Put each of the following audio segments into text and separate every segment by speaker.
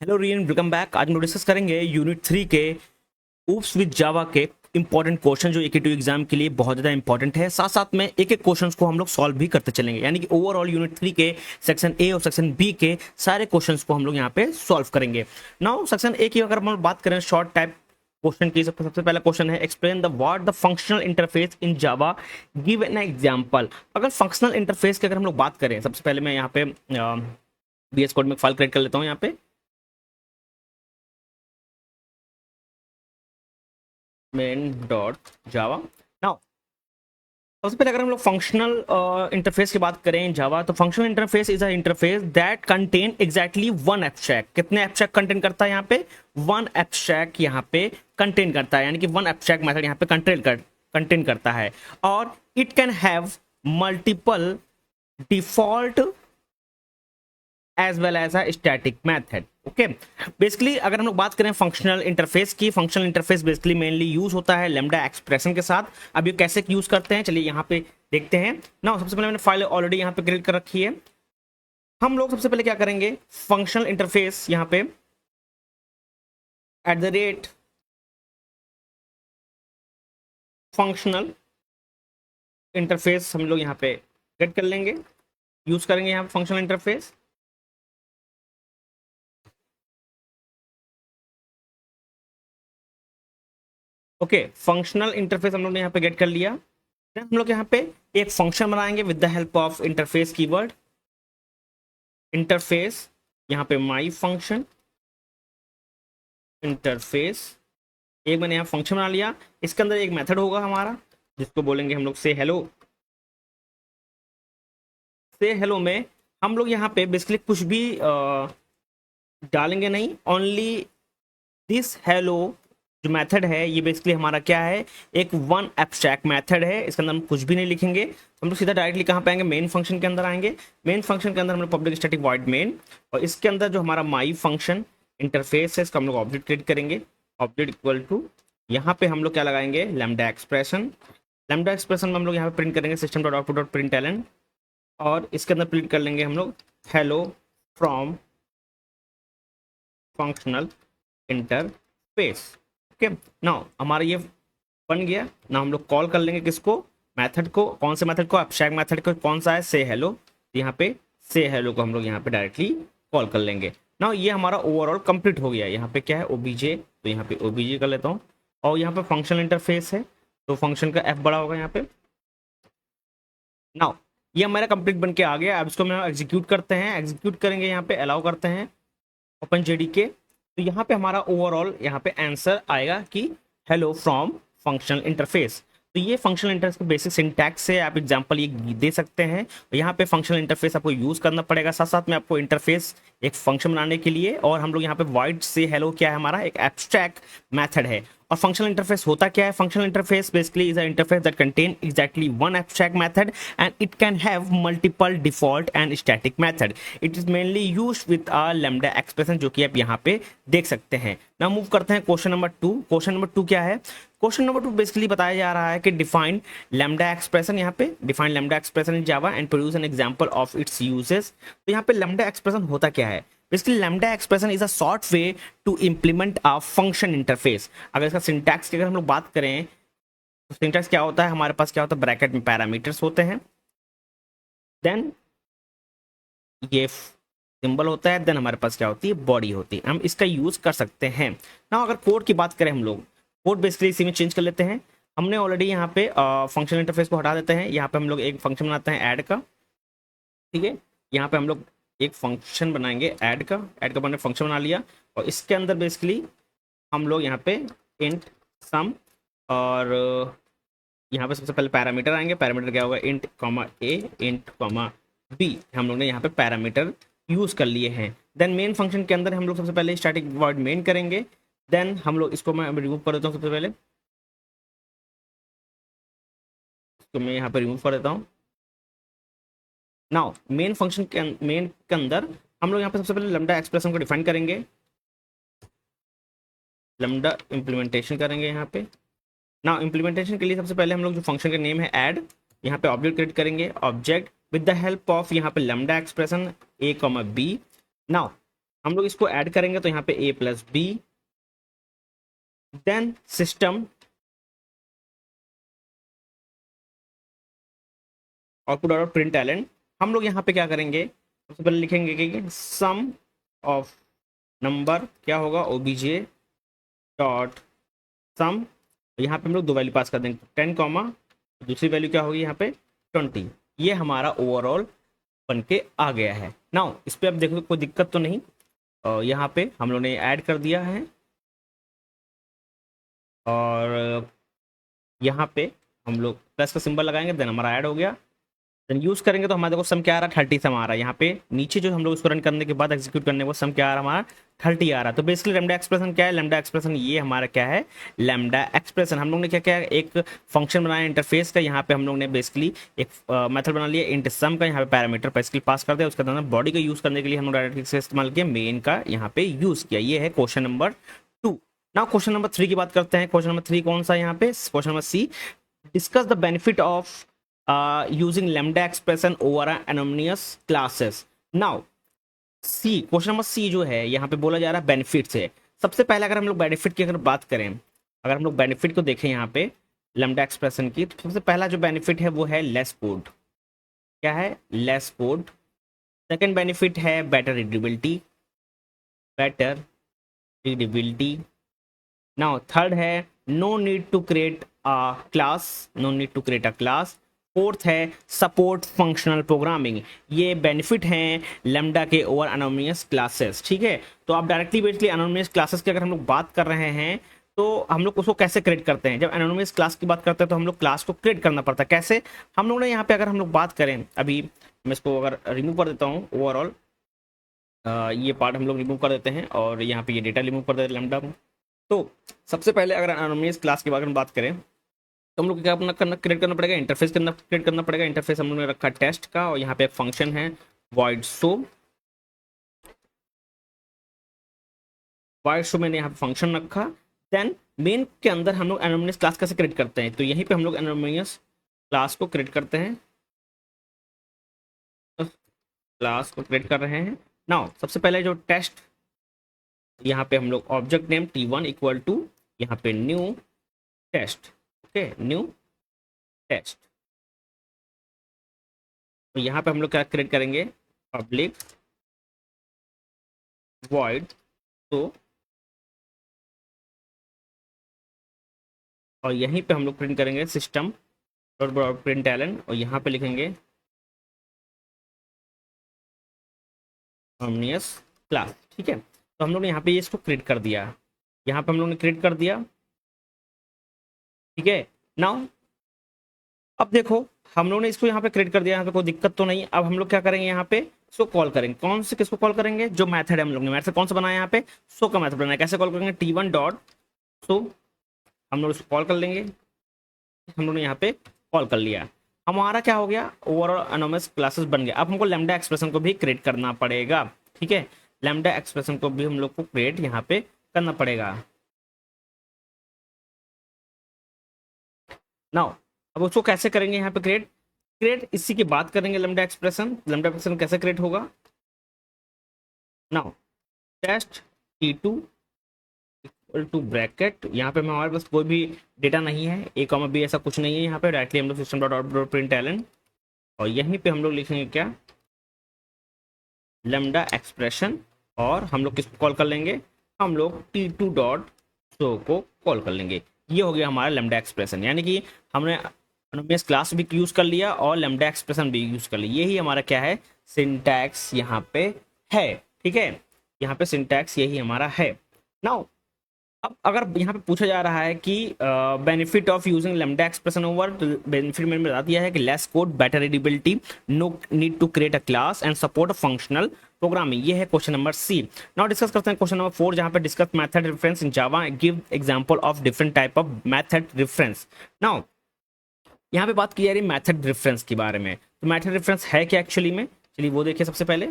Speaker 1: Hello rayon, welcome back. आज हम लोग डिस्कस करेंगे यूनिट 3 के ऊप्स विद जावा के इंपॉर्टेंट क्वेश्चन जो AQ2 एग्जाम के लिए बहुत ज़्यादा इंपॉर्टेंट है। साथ साथ में एक एक क्वेश्चंस को हम लोग सॉल्व भी करते चलेंगे, यानी कि ओवरऑल यूनिट 3 के सेक्शन ए और सेक्शन बी के सारे क्वेश्चंस को हम लोग यहाँ पे सॉल्व करेंगे। नाउ सेक्शन ए की अगर हम लोग बात करें शॉर्ट टाइप क्वेश्चन की, सबसे पहला क्वेश्चन है explain the what the functional interface in Java, give an example. अगर फंक्शनल इंटरफेस की अगर हम लोग बात करें, सबसे पहले मैं यहाँ पे VS कोड में फाइल क्रिएट कर लेता हूँ। यहाँ पे main.java। नाउ सबसे पहले अगर हम लोग फंक्शनल इंटरफेस की बात करें जावा, तो functional interface is a interface that contain exactly one abstract. कितने एब्स्ट्रैक्ट कंटेन करता है यहाँ पे? वन एब्स्ट्रैक्ट यहाँ पे कंटेन करता है, यानी कि वन एब्स्ट्रैक्ट मेथड यहाँ पे कंटेन करता है। और it can have multiple default as well as a static method. Okay, basically अगर हम लोग बात करें फंक्शनल इंटरफेस की, functional interface basically mainly use होता है लैम्डा एक्सप्रेशन के साथ। अब ये कैसे यूज करते हैं, चलिए यहाँ पे देखते हैं ना। सबसे पहले मैंने फाइल ऑलरेडी यहाँ पे क्रिएट कर रखी है। हम लोग सबसे पहले क्या करेंगे, फंक्शनल इंटरफेस यहाँ पे @ फंक्शनल इंटरफेस हम लोग यहाँ पे गेट कर लेंगे, यूज करेंगे यहाँ पे functional interface. Okay, functional interface हम लोग ने यहाँ पे गेट कर लिया। देन हम लोग यहाँ पे एक फंक्शन बनाएंगे with the help of interface keyword. Interface यहाँ पे माई फंक्शन इंटरफेस, एक मैंने यहाँ फंक्शन बना लिया। इसके अंदर एक मेथड होगा हमारा जिसको बोलेंगे हम लोग से हेलो। से हेलो में हम लोग यहाँ पे बेसिकली कुछ भी डालेंगे नहीं, ओनली दिस हेलो जो मेथड है ये बेसिकली हमारा क्या है, एक वन एब्स्ट्रैक्ट मेथड है। इसके अंदर हम कुछ भी नहीं लिखेंगे, हम लोग सीधा डायरेक्टली कहाँ पे आएंगे, मेन फंक्शन के अंदर आएंगे। मेन फंक्शन के अंदर हम लोग पब्लिक स्टैटिक वॉइड मेन, और इसके अंदर जो हमारा माई फंक्शन इंटरफेस है इसका हम लोग ऑब्जेक्ट क्रिएट करेंगे। ऑब्जेक्ट इक्वल टू यहाँ पे हम लोग क्या लगाएंगे, लैम्डा एक्सप्रेशन। लैम्डा एक्सप्रेशन में हम लोग यहाँ पे प्रिंट करेंगे system dot output dot println, और इसके अंदर प्रिंट कर लेंगे हम लोग hello from functional interface. Okay, now हमारा ये बन गया ना। हम लोग कॉल कर लेंगे किसको, मेथड को। कौन से मेथड को? एब्स्ट्रैक्ट मेथड को। कौन सा है? से हेलो। यहाँ पे से हेलो को हम लोग यहाँ पे डायरेक्टली कॉल कर लेंगे ना। ये हमारा ओवरऑल कंप्लीट हो गया। यहाँ पे क्या है, ओबीजे, तो यहाँ पे ओबीजे कर लेता हूँ। और यहाँ पे फंक्शनल इंटरफेस है तो फंक्शन का एफ बड़ा होगा यहाँ पे। नाउ ये हमारा कंप्लीट बन के आ गया। अब इसको हम एग्जीक्यूट करते हैं, एग्जीक्यूट करेंगे यहाँ पे अलाउ करते हैं ओपन जेडीके। तो यहाँ पे हमारा ओवरऑल यहाँ पे आंसर आएगा कि हेलो फ्रॉम फंक्शनल इंटरफेस। तो ये फंक्शनल इंटरफेस के बेसिक सिंटैक्स है, आप एग्जांपल ये दे सकते हैं। यहाँ पे फंक्शनल इंटरफेस आपको यूज करना पड़ेगा, साथ साथ में आपको इंटरफेस एक फंक्शन बनाने के लिए। और हम लोग यहाँ पे वाइड से हेलो क्या है, हमारा एक एब्स्ट्रैक्ट मेथड है। और फंक्शनल इंटरफेस होता क्या है? Functional interface basically is a interface that contain exactly one abstract method and it can have multiple default and static method. It is mainly use with a lambda expression, जो कि आप यहाँ पे देख सकते हैं ना। मूव करते हैं क्वेश्चन नंबर 2। क्वेश्चन नंबर 2 क्या है? क्वेश्चन नंबर 2 बेसिकली बताया जा रहा है कि डिफाइन लैम्डा एक्सप्रेशन, यहाँ पे define lambda expression in Java and produce an example of its uses. तो यहाँ पे लैम्डा एक्सप्रेशन होता क्या है? Basically lambda expression is a short way to implement a function interface. अगर इसका सिंटैक्स की अगर हम लोग बात करें तो सिंटैक्स क्या होता है, हमारे पास क्या होता है, ब्रैकेट में पैरामीटर्स होते हैं, देन ये सिंबल होता है, देन हमारे पास क्या होती है, बॉडी होती है। हम इसका यूज कर सकते हैं ना। अगर कोड की बात करें हम लोग, कोड बेसिकली इसी में चेंज कर लेते हैं। हमने ऑलरेडी यहाँ पे फंक्शन इंटरफेस को हटा देते हैं। यहाँ पे हम लोग एक फंक्शन बनाते हैं ऐड का, ठीक है। यहाँ पे हम लोग एक फंक्शन बनाएंगे ऐड का मैंने फंक्शन बना लिया। और इसके अंदर बेसिकली हम लोग यहाँ पे इंट सम, और यहाँ पे सबसे पहले पैरामीटर आएंगे। पैरामीटर क्या होगा, इंट कॉमा ए, इंट कॉमा बी। हम लोग ने यहाँ पे पैरामीटर यूज कर लिए हैं। देन मेन फंक्शन के अंदर हम लोग सबसे पहले स्टैटिक वॉइड मेन करेंगे। देन हम लोग इसको मैं रिमूव कर देता हूँ। सबसे पहले इसको मैं यहाँ पे रिमूव कर देता हूँ। नाउ मेन फंक्शन के अंदर हम लोग यहाँ पे सबसे पहले लैम्डा एक्सप्रेशन को डिफाइन करेंगे, लैम्डा इम्प्लीमेंटेशन करेंगे यहाँ पे। नाउ इम्प्लीमेंटेशन के लिए सबसे पहले हम लोग जो फंक्शन का नेम है ऐड, यहाँ पे ऑब्जेक्ट क्रिएट करेंगे। Object with the help of यहाँ पे lambda expression a, b। Now हम लोग इसको ऐड करेंगे तो यहाँ पे a plus b, then system output dot print ln. हम लोग यहाँ पे क्या करेंगे, सबसे पहले लिखेंगे कि सम ऑफ नंबर क्या होगा, ओबीजे डॉट सम। यहाँ पे हम लोग दो वैल्यू पास कर देंगे, 10 कॉमा दूसरी वैल्यू क्या होगी यहाँ पे 20। ये हमारा ओवरऑल बन के आ गया है। नाउ इस पर अब देखो कोई दिक्कत तो नहीं, यहाँ पे हम लोग ने ऐड कर दिया है और यहाँ पे हम लोग प्लस का सिंबल लगाएंगे, देन हमारा ऐड हो गया। देन यूज करेंगे तो हमारे देखो सम क्या आ रहा है, 30 सम आ रहा है। यहाँ पे नीचे जो हम लोग इसको रन करने के बाद एग्जीक्यूट करने को सम क्या आ रहा है हमारा 30 आ रहा है। तो बेसिकली लैम्डा एक्सप्रेशन क्या है, लैम्डा एक्सप्रेशन ये हमारा क्या है, लैम्डा एक्सप्रेशन। हम लोग ने क्या किया, एक फंक्शन बनाया इंटरफेस का, यहाँ पे हम लोग ने बेसिकली एक मेथड बना लिया इंट सम का, यहाँ पे पैरामीटर बेसिकली पास कर दिया। उसके अंदर बॉडी का यूज करने के लिए हम लोग डायरेक्टली से इस्तेमाल किया, मेन का यहाँ पे यूज किया। ये है question number 2। Now question number 3 की बात करते हैं। क्वेश्चन नंबर 3 कौन सा है यहाँ पे, question number C, discuss the benefit of using lambda expression over anonymous classes. Now C, question number C जो है यहाँ पे बोला जा रहा है बेनिफिट से। सबसे पहले अगर हम लोग बेनिफिट की अगर बात करें, अगर हम लोग बेनिफिट को देखें यहाँ पे लैम्डा एक्सप्रेशन की, तो सबसे पहला जो बेनिफिट है वो है लेस कोड। क्या है, लेस कोड। सेकंड बेनिफिट है better readability, better readability. Now third है no need to create a class, no need to create a class. Fourth है सपोर्ट फंक्शनल प्रोग्रामिंग। ये बेनिफिट हैं लैम्डा के ओवर एनोनिमस क्लासेस। ठीक है, तो आप डायरेक्टली बेसिकली एनोनिमस क्लासेस की अगर हम लोग बात कर रहे हैं तो हम लोग उसको कैसे क्रिएट करते हैं। जब एनोनिमस क्लास की बात करते हैं तो हम लोग क्लास को क्रिएट करना पड़ता है। कैसे, हम लोग ने यहाँ पे अगर हम लोग बात करें, अभी मैं इसको अगर रिमूव कर देता हूँ ओवरऑल, ये पार्ट हम लोग रिमूव कर देते हैं और यहाँ पे ये डेटा रिमूव कर देते हैं लैम्डा में। तो सबसे पहले अगर एनोनिमस क्लास के बारे में बात करें तो हम लोग क्या अपना करना क्रिएट करना पड़ेगा, इंटरफेस करना क्रिएट करना पड़ेगा। इंटरफेस हम लोग ने रखा टेस्ट का और यहाँ पे एक फंक्शन है void show। void show मैंने यहाँ पे फंक्शन रखा। देन मेन के अंदर हम लोग एनोनिमस क्लास कैसे क्रिएट करते हैं, तो यहीं पे हम लोग एनोनिमस क्लास को क्रिएट करते हैं, क्लास को क्रिएट कर रहे हैं। नाउ सबसे पहले जो टेस्ट, यहाँ पे हम लोग object name t1 equal to यहाँ पे new test. Okay, new test. तो यहाँ पे हम लोग क्या क्रिएट करेंगे, पब्लिक वॉइड तो, और यहीं पे हम लोग प्रिंट करेंगे सिस्टम डॉट प्रिंट एलन, और यहाँ पे लिखेंगे एनोनिमस क्लास। ठीक है, तो हम लोग ने यहाँ पे इसको क्रिएट कर दिया, यहाँ पे हम लोग ने क्रिएट कर दिया। ठीक है, नाउ अब देखो हम लोग ने इसको यहाँ पे क्रिएट कर दिया, यहाँ पे कोई दिक्कत तो नहीं। अब हम लोग क्या करेंगे, यहाँ पे इसको कॉल करेंगे। कौन से, किसको कॉल करेंगे, जो मेथड है हम लोग ने मेथड कौन सा बनाया, यहाँ पे शो का मेथड बनाया। कैसे कॉल करेंगे, t1 डॉट शो, हम लोग इसको कॉल कर लेंगे। हम लोग ने यहाँ पे कॉल कर लिया, हमारा क्या हो गया, ओवरऑल एनोनिमस क्लासेस बन गया। अब हमको लैम्डा एक्सप्रेशन को भी क्रिएट करना पड़ेगा। ठीक है, लैम्डा एक्सप्रेशन को भी हम लोग को क्रिएट यहाँ पे करना पड़ेगा। नाउ अब उसको कैसे करेंगे, यहाँ पे क्रिएट इसी की बात करेंगे, लैम्डा एक्सप्रेशन कैसे क्रिएट होगा। Now test t2 equal to bracket, यहाँ पे हमारे पास कोई भी डेटा नहीं है, a कॉमा b ऐसा कुछ नहीं है। यहाँ पे डायरेक्टली हम लोग सिस्टम डॉट प्रिंट एलन, और यहीं पे हम लोग लिखेंगे क्या, लैम्डा एक्सप्रेशन, और हम लोग किसको कॉल कर लेंगे, हम लोग t2 डॉट शो को कॉल कर लेंगे। ये हो गया हमारा लैम्डा एक्सप्रेशन, यानी कि हमने एनोनिमस क्लास भी यूज कर लिया और लैम्डा एक्सप्रेशन भी यूज कर लिया। यही हमारा क्या है, सिंटैक्स यहाँ पे है। ठीक है, यहाँ पे सिंटैक्स यही हमारा है। नाउ अब अगर यहाँ पे पूछा जा रहा है कि benefit of using lambda expression over, benefit मैंने बता दिया है कि less code, better readability, no need to create a class and support functional programming. ये है question number C. Now discuss करते हैं क्वेश्चन नंबर 4, जहाँ पे discuss method reference in Java, give example of different type of method reference. Now यहाँ पे बात की जा रही है मेथड रेफरेंस के बारे में। तो मेथड रेफरेंस है क्या एक्चुअली में, चलिए वो देखिए। सबसे पहले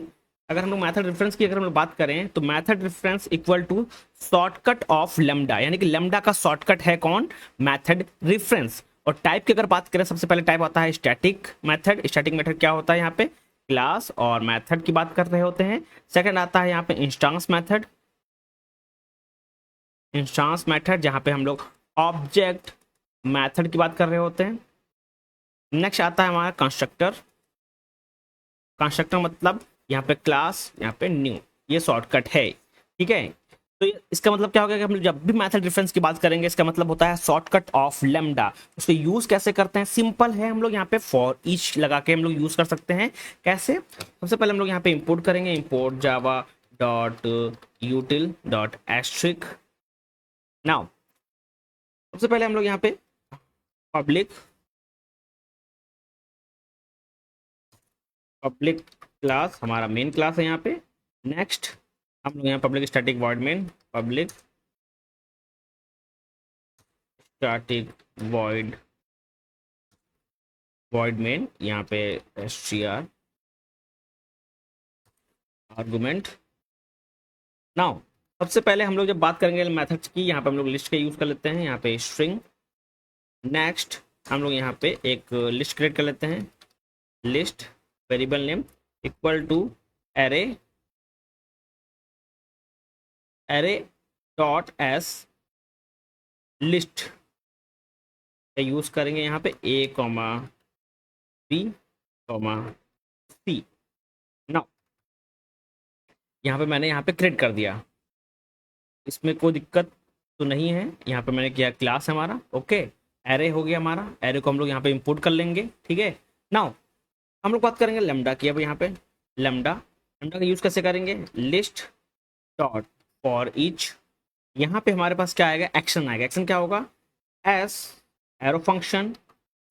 Speaker 1: अगर हम लोग मेथड रेफरेंस की अगर हम लोग बात करें तो method reference equal to shortcut of lambda, यानी कि लैम्डा का शॉर्टकट है कौन, मेथड रेफरेंस। और टाइप की अगर बात करें, सबसे पहले टाइप आता है स्टैटिक मेथड। स्टैटिक मेथड क्या होता है, यहाँ पे क्लास और मेथड की बात कर रहे होते हैं। सेकंड आता है यहाँ पे इंस्टांस मेथड, इंस्टांस मेथड जहाँ पे हम लोग ऑब्जेक्ट मेथड की बात कर रहे होते हैं। नेक्स्ट आता है हमारा कंस्ट्रक्टर, कंस्ट्रक्टर मतलब यहाँ पे क्लास, यहाँ पे न्यू, ये शॉर्टकट है, ठीक है। तो इसका मतलब क्या होगा कि हम जब भी मेथड रेफरेंस की बात करेंगे इसका मतलब होता है शॉर्टकट ऑफ लेमडा। उसको यूज कैसे करते हैं, सिंपल है, हम लोग यहाँ पे फॉर ईच लगा के हम लोग यूज कर सकते हैं। कैसे, सबसे पहले हम लोग यहाँ पे इंपोर्ट करेंगे, import Java dot util dot asterisk. Now सबसे पहले हम लोग यहाँ पे पब्लिक पब्लिक क्लास हमारा मेन क्लास है यहाँ पे। नेक्स्ट हम लोग यहाँ public static void main, public static void void main, यहाँ पे str आर्गुमेंट। नाउ सबसे पहले हम लोग जब बात करेंगे मेथड्स की, यहाँ पे हम लोग लिस्ट का यूज कर लेते हैं, यहाँ पे स्ट्रिंग। नेक्स्ट हम लोग यहाँ पे एक लिस्ट क्रिएट कर लेते हैं, list variable name equal to array, array dot as list का यूज करेंगे यहाँ पे a comma b comma c। Now यहाँ पे मैंने यहाँ पे क्रिएट कर दिया, इसमें कोई दिक्कत तो नहीं है। यहाँ पे मैंने किया क्लास हमारा, ओके, एरे हो गया हमारा, एरे को हम लोग यहाँ पे इंपोर्ट कर लेंगे, ठीक है। नाउ हम लोग बात करेंगे लेमडा की। अब यहाँ पे लेमडा, लेमडा का यूज कैसे करेंगे, लिस्ट डॉट फॉर ईच, यहाँ पे हमारे पास क्या आएगा, एक्शन आएगा। एक्शन क्या होगा, s arrow function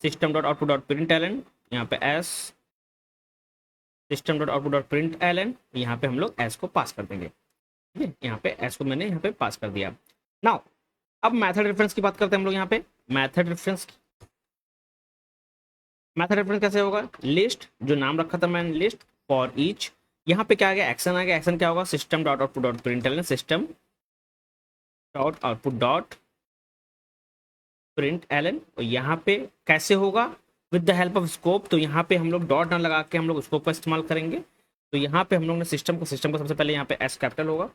Speaker 1: system dot output dot print ln, यहाँ पे s system dot output dot print ln, यहाँ पे हम लोग एस को पास कर देंगे, ठीक है। यहाँ पे एस को मैंने यहाँ पे पास कर दिया। नाउ अब मेथड रेफरेंस की बात करते हैं हम लोग यहाँ पे। मेथड रेफरेंस, मेथड रेफरेंस कैसे होगा, लिस्ट जो नाम रखा था मैंने लिस्ट फॉर ईच, यहाँ पे क्या आ गया, एक्शन आ गया। एक्शन क्या होगा, system dot output dot print ln, system dot output dot print ln. और यहाँ पे कैसे होगा, with the help of scope, तो यहाँ पे हम लोग डॉट ना लगा के हम लोग स्कोप का इस्तेमाल करेंगे। तो यहाँ पे हम लोग ने सिस्टम को सबसे पहले यहाँ पे एस कैपिटल होगा।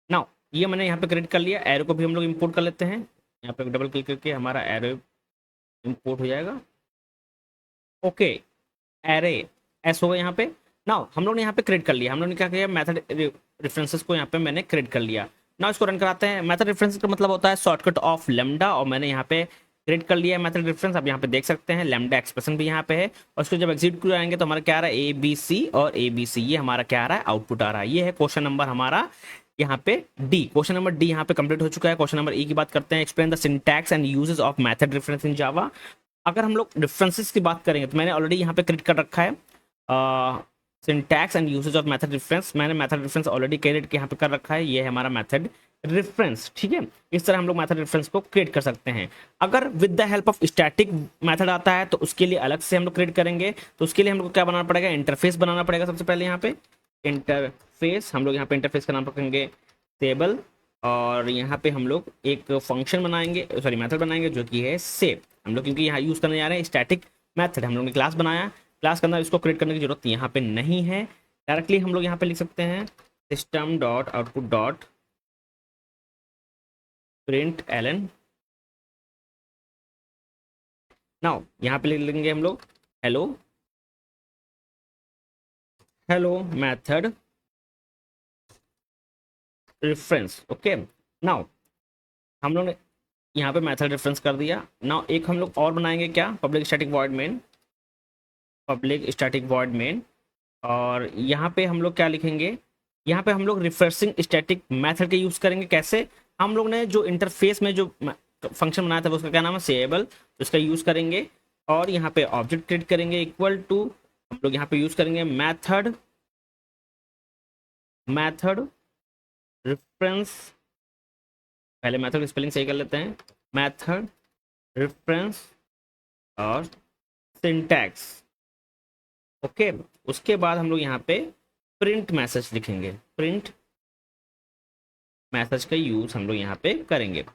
Speaker 1: नाउ ये मैंने यहाँ पे क्रिएट कर लिया, एरो को भी हम लोग इंपोर्ट कर लेते हैं, यहाँ पे डबल क्लिक करके हमारा एरो इंपोर्ट हो जाएगा, ओके, एरे एस होगा यहाँ पे। नाउ हम लोग ने यहाँ पे क्रिएट कर लिया, हम लोग ने क्या किया, मेथड रेफरेंसेस को यहाँ पे मैंने क्रिएट कर लिया। नाउ इसको रन कराते हैं। मेथड रेफरेंस का मतलब होता है शॉर्टकट ऑफ लेमडा, और मैंने यहाँ पे क्रिएट कर लिया मेथड रेफरेंस। अब यहाँ पे देख सकते हैं लेमडा एक्सप्रेशन भी यहाँ पे है, और उसको जब एग्जीक्यूट कराएंगे तो हमारा क्या आ रहा है, ए बी सी और ए बी सी, ये हमारा क्या आ रहा है, आउटपुट आ रहा है। ये है क्वेश्चन नंबर हमारा यहाँ पे डी, क्वेश्चन नंबर डी यहाँ पे कंप्लीट हो चुका है। क्वेश्चन नंबर ई की बात करते हैं, explain the syntax and uses of method reference in Java. अगर हम लोग डिफरेंसेस की बात करेंगे तो मैंने ऑलरेडी यहाँ पे क्रिएट कर रखा है syntax and usage of method reference, मैंने मेथड रेफरेंस ऑलरेडी क्रिएट यहाँ पे कर रखा है, ये है हमारा मेथड रेफरेंस, ठीक है। इस तरह हम लोग मेथड रेफरेंस को क्रिएट कर सकते हैं। अगर with the help of static method आता है तो उसके लिए अलग से हम लोग क्रिएट करेंगे। तो उसके लिए हम लोग क्या बनाना पड़ेगा, इंटरफेस बनाना पड़ेगा। सबसे पहले यहाँ पे इंटरफेस, हम लोग यहाँ पे इंटरफेस का नाम रखेंगे टेबल, और यहाँ पे हम लोग एक फंक्शन बनाएंगे, सॉरी मेथड बनाएंगे जो कि है सेव। हम लोग क्योंकि यहाँ यूज़ करने जा रहे हैं स्टैटिक मेथड, हम लोग ने क्लास बनाया, क्लास के अंदर इसको क्रिएट करने की जरूरत यहाँ पे नहीं है। डायरेक्टली हम लोग यहाँ पे लिख सकते हैं system dot output dot print ln. Now यहाँ पे लिख लेंगे हम लोग hello, hello method reference, okay. Now हम लोग ने यहाँ पे मेथड रेफरेंस कर दिया। नाउ एक हम लोग और बनाएंगे क्या, public static void main, public static void main, और यहाँ पे हम लोग क्या लिखेंगे, यहाँ पे हम लोग रिफ्रेशिंग स्टैटिक मेथड के यूज करेंगे। कैसे, हम लोग ने जो इंटरफेस में जो फंक्शन बनाया था उसका क्या नाम है, सेएबल, उसका यूज करेंगे। और यहाँ पे ऑब्जेक्ट क्रिएट करेंगे इक्वल टू, हम लोग यहाँ पे यूज करेंगे मेथड, मेथड रेफरेंस, पहले मेथड की स्पेलिंग सही कर लेते हैं, मेथड रेफरेंस और सिंटैक्स, ओके। उसके बाद हम लोग यहाँ पे प्रिंट मैसेज लिखेंगे, प्रिंट मैसेज का यूज हम लोग यहाँ पे करेंगे।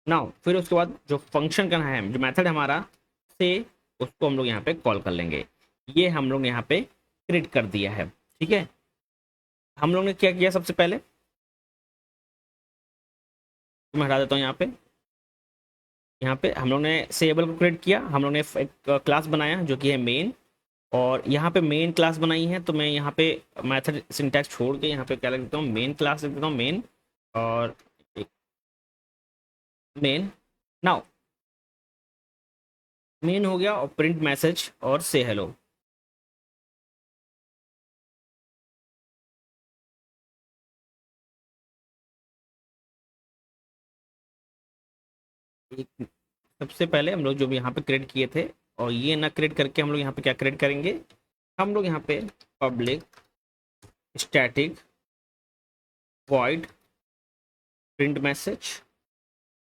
Speaker 1: नाउ फिर उसके बाद जो फंक्शन करना है, जो मेथड हमारा से, उसको हम लोग यहाँ पे कॉल कर लेंगे। ये हम लोग ने यहाँ पे क्रिएट कर दिया है। ठीक है, हम लोग ने क्या किया सबसे पहले, तो मैं हटा देता हूँ यहाँ पे। यहाँ पे हम लोग ने सेबल को क्रिएट किया, हम लोग ने एक क्लास बनाया जो कि है मेन, और यहाँ पे मेन क्लास बनाई है। तो मैं यहाँ पे मेथड सिंटैक्स छोड़ के यहाँ पे क्या लिख देता हूँ, मेन क्लास लिख देता हूँ, मेन। और मेन, नाउ मेन हो गया, और प्रिंट मैसेज और से हेलो। सबसे पहले हम लोग जो भी यहाँ पे क्रिएट किए थे, और ये ना क्रिएट करके हम लोग यहाँ पे क्या क्रिएट करेंगे, हम लोग यहाँ पे public static void print message,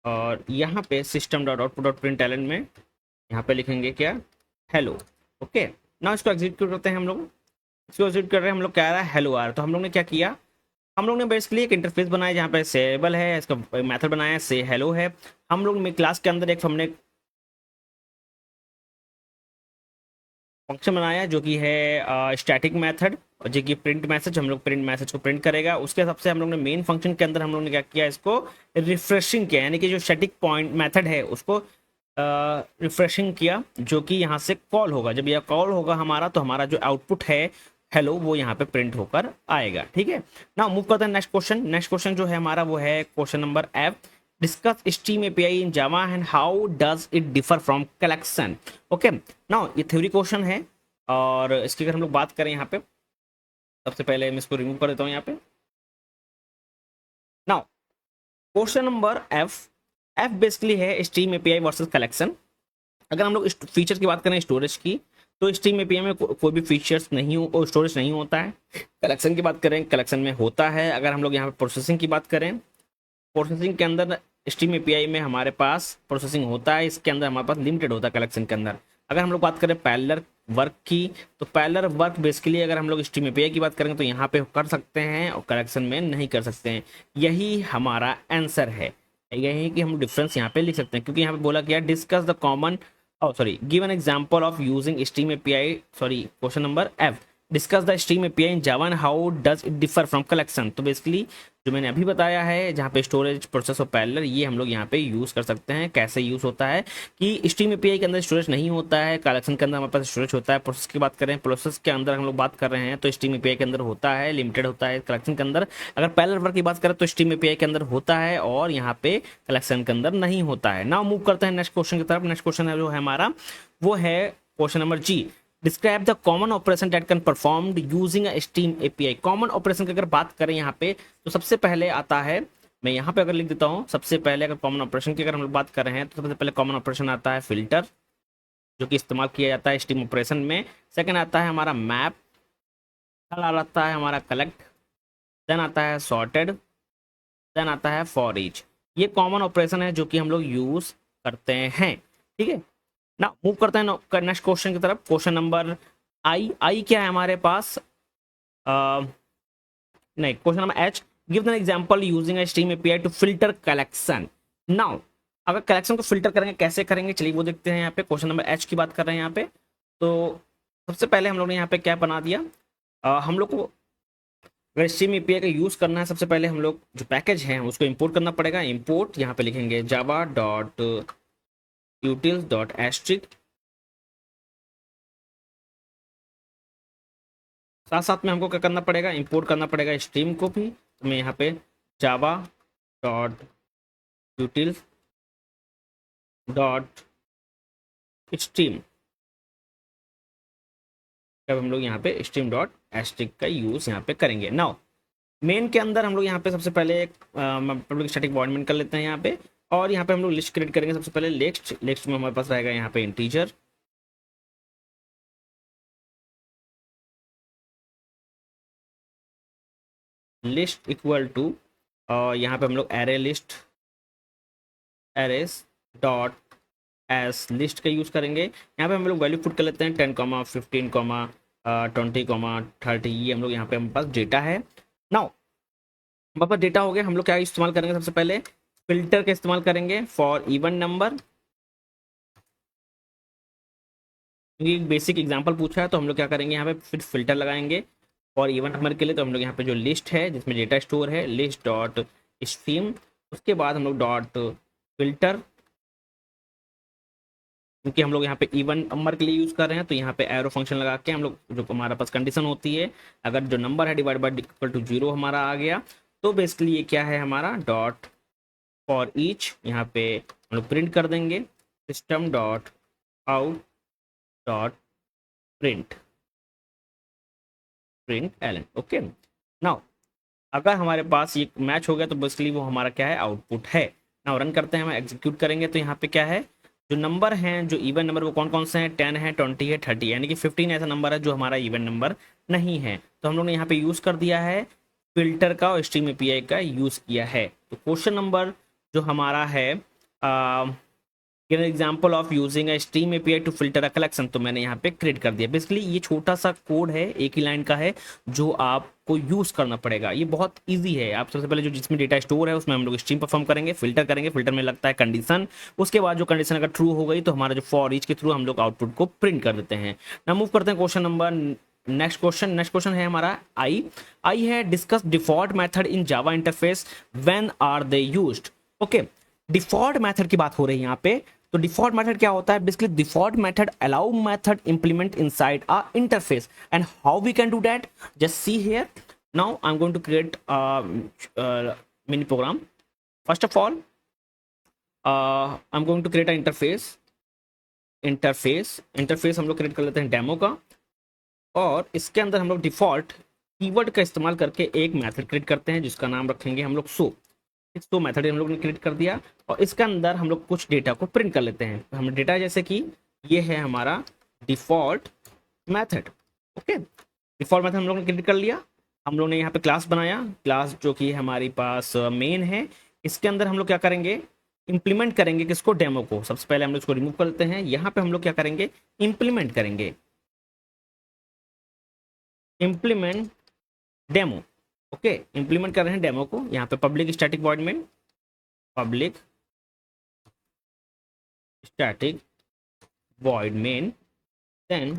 Speaker 1: और यहाँ पे system dot output dot print ln में यहाँ पे लिखेंगे क्या, हेलो। ओके, ना इसको एग्जीक्यूट करते हैं हम लोग। इसको एग्जीक्यूट कर रहे हैं हम लोग, क्या आ रहा है, हेलो आ रहा है। तो हम लोग ने क्या किया, हम लोग ने बेसिकली एक इंटरफेस बनाया जहाँ पे सेबल है, इसका मेथड बनाया है, से हेलो है। हम लोग में क्लास के अंदर एक हमने फंक्शन बनाया जो कि है स्टैटिक मेथड, और जो कि प्रिंट मैसेज, हम लोग प्रिंट मैसेज को प्रिंट करेगा। उसके हिसाब से हम लोग ने मेन फंक्शन के अंदर हम लोग ने क्या किया, इसको रिफ्रेशिंग किया, यानी कि जो स्टैटिक पॉइंट मेथड है उसको रिफ्रेशिंग किया, जो कि यहाँ से कॉल होगा। जब यह कॉल होगा हमारा, तो हमारा जो आउटपुट है हेलो वो यहाँ पे प्रिंट होकर आएगा। ठीक है, ना मूव करते हैं नेक्स्ट क्वेश्चन। नेक्स्ट क्वेश्चन जो है हमारा वो है question number F. Discuss steam API in Java and how does it differ from collection. Okay, now ये थ्योरी क्वेश्चन है, और इसकी अगर हम लोग बात करें यहाँ पे, सबसे पहले मैं इसको रिमूव कर देता हूँ यहाँ पे। Now question number F, F basically है स्टीम एपीआई वर्सेस कलेक्शन। अगर हम लोग फीचर की बात करें स्टोरेज की, तो स्टीम एपीआई में कोई भी फीचर्स नहीं हो, स्टोरेज नहीं होता है। कलेक्शन की बात करें, कलेक्शन में होता है। अगर हम लोग यहाँ पे प्रोसेसिंग की बात करें, प्रोसेसिंग के अंदर स्टीम एपीआई में हमारे पास प्रोसेसिंग होता है, इसके अंदर हमारे पास लिमिटेड होता है कलेक्शन के अंदर। अगर हम लोग बात करें पैरेलल वर्क की, तो पैरेलल वर्क बेसिकली अगर हम लोग स्टीम एपीआई की बात करेंगे तो यहाँ पे कर सकते हैं और कलेक्शन में नहीं कर सकते हैं। यही हमारा आंसर है, यही कि हम डिफरेंस यहाँ पे लिख सकते हैं, क्योंकि यहाँ पे बोला गया discuss the common, sorry, give an example of using stream api, sorry, question number f, discuss the stream api in java and how does it differ from collection। तो बेसिकली जो मैंने अभी बताया है, जहाँ पे स्टोरेज, प्रोसेस और parallel, ये हम लोग यहाँ पे यूज कर सकते हैं। कैसे यूज होता है कि स्टीम एपीआई के अंदर स्टोरेज नहीं होता है, कलेक्शन के अंदर हमारे पास स्टोरेज होता है। प्रोसेस की बात करें, प्रोसेस के अंदर हम लोग बात कर रहे हैं तो स्टीम एपीआई के अंदर होता है, लिमिटेड होता है कलेक्शन के अंदर। अगर पैरेलल वर्क की बात करें तो स्टीम एपीआई के अंदर होता है और यहाँ पे कलेक्शन के अंदर नहीं होता है। नाउ मूव करते हैं नेक्स्ट क्वेश्चन की तरफ। नेक्स्ट क्वेश्चन है जो है हमारा वो है question number G. Describe the common operation that can performed using a steam API. Common operation की अगर बात करें यहाँ पे, तो सबसे पहले आता है, मैं यहाँ पे अगर लिख देता हूँ, सबसे पहले अगर कॉमन ऑपरेशन की अगर हम लोग बात कर रहे हैं, तो सबसे पहले कॉमन ऑपरेशन आता है फिल्टर, जो कि इस्तेमाल किया जाता है स्टीम ऑपरेशन में। सेकंड आता है हमारा मैप, थर्ड आता है हमारा कलेक्ट, देन आता है सॉर्टेड, देन आता है फॉर ईच। ये कॉमन ऑपरेशन है जो कि हम लोग यूज करते हैं। ठीक है, ना मूव करते हैं नेक्स्ट क्वेश्चन की तरफ। क्वेश्चन नंबर आई, आई क्या है हमारे पास, नहीं, question number H. Give an example using a stream API to filter collection. Now अगर कलेक्शन को फिल्टर करेंगे, कैसे करेंगे, चलिए वो देखते हैं। यहाँ पे क्वेश्चन नंबर एच की बात कर रहे हैं यहाँ पे। तो सबसे पहले हम लोग ने यहाँ पे क्या बना दिया, हम लोग को अगर स्ट्रीम एपीआई का यूज करना है, सबसे पहले हम लोग जो पैकेज है उसको इंपोर्ट करना पड़ेगा। इंपोर्ट यहाँ पे लिखेंगे Java dot utils dot asterisk, साथ साथ में हमको क्या करना पड़ेगा, इंपोर्ट करना पड़ेगा स्ट्रीम को भी। तो मैं यहाँ पे जावा डॉट यूटिल्स डॉट स्ट्रीम, अब हम लोग यहाँ पे स्ट्रीम डॉट एस्ट्रिक का यूज यहाँ पे करेंगे। नाउ मेन के अंदर हम लोग यहाँ पे सबसे पहले एक पब्लिक स्टैटिक वॉइड कर लेते हैं यहाँ पे, और यहाँ पे हम लोग लिस्ट क्रिएट करेंगे। सबसे पहले लिस्ट, लिस्ट में हमारे पास रहेगा यहाँ पे इंटीजर, लिस्ट इक्वल टू, यहाँ पे हम लोग array list, arrays dot as list का यूज़ करेंगे। यहाँ पे हम लोग वैल्यू पुट कर लेते हैं 10, 15, 20, 30। ये हम लोग यहाँ पे हमारे पास डेटा है। नाउ हमारे पास डेटा हो गया, हम लोग क्या इस्तेमाल करेंगे, सबसे पहले फिल्टर का इस्तेमाल करेंगे फॉर इवन नंबर, क्योंकि एक बेसिक एग्जांपल पूछा है तो हम लोग क्या करेंगे यहाँ पे फिर फिल्टर लगाएंगे और इवन नंबर के लिए। तो हम लोग यहाँ पे जो लिस्ट है जिसमें डेटा स्टोर है, लिस्ट डॉट स्ट्रीम, उसके बाद हम लोग डॉट फिल्टर, क्योंकि हम लोग यहाँ पे इवन नंबर के लिए यूज कर रहे हैं तो यहाँ पे एरो फंक्शन लगा के हम लोग, जो हमारे पास कंडीशन होती है, अगर जो नंबर है डिवाइड बाई इक्वल टू 0 हमारा आ गया तो बेसिकली ये क्या है हमारा डॉट फॉर ईच, यहाँ पे हम लोग प्रिंट कर देंगे system dot out dot print ln. Okay, now अगर हमारे पास ये मैच हो गया तो बेसिकली वो हमारा क्या है आउटपुट है। नाउ रन करते हैं, हम एग्जीक्यूट करेंगे तो यहाँ पे क्या है, जो नंबर हैं जो इवन नंबर वो कौन कौन से हैं, 10 है, 20 है, 30, यानी कि 15 ऐसा नंबर है जो हमारा इवन नंबर नहीं है। तो हम लोग ने यहाँ पे यूज़ कर दिया है फिल्टर का और स्ट्रीम एपीआई का यूज़ किया है। तो क्वेश्चन नंबर जो हमारा है give an example of using a stream API to filter a collection, तो मैंने यहाँ पे क्रिएट कर दिया। बेसिकली ये छोटा सा कोड है, एक ही लाइन का है, जो आपको यूज करना पड़ेगा। ये बहुत इजी है। आप सबसे पहले जो जिसमें डेटा स्टोर है उसमें हम लोग स्ट्रीम परफॉर्म करेंगे, फिल्टर करेंगे, फिल्टर में लगता है कंडीशन, उसके बाद जो कंडीशन अगर ट्रू हो गई तो हमारा जो फॉर ईच के थ्रू हम लोग आउटपुट को प्रिंट कर देते हैं। ना मूव करते हैं क्वेश्चन नंबर नेक्स्ट क्वेश्चन है हमारा आई है discuss default method in Java interface when are they used. Okay, default method की बात हो रही है यहाँ पे। तो डिफॉल्ट मेथड क्या होता है, basically default method allow method implement inside a interface and how we can do that, just see here. Now I am going to create mini program. First of all I am going to create a interface हम लोग create कर लेते हैं demo का, और इसके अंदर हम लोग डिफॉल्ट कीवर्ड का इस्तेमाल करके एक मेथड क्रिएट करते हैं जिसका नाम रखेंगे हम लोग सो। इस तो मेथड हम लोग ने क्रिएट कर दिया और इसके अंदर हम लोग कुछ डेटा को प्रिंट कर लेते हैं। हम डेटा जैसे कि ये है हमारा default method. Okay, default method हम लोग ने क्रिएट कर लिया। हम लोग ने यहाँ पे क्लास बनाया, क्लास जो कि हमारे पास मेन है। इसके अंदर हम लोग क्या करेंगे, इंप्लीमेंट करेंगे किसको, डेमो को। सबसे पहले हम लोग इसको रिमूव कर लेते हैं। यहाँ पे हम लोग क्या करेंगे, इंप्लीमेंट करेंगे, इंप्लीमेंट डेमो। ओके, इंप्लीमेंट कर रहे हैं डेमो को। यहाँ पे पब्लिक स्टैटिक वॉइड में public static void main then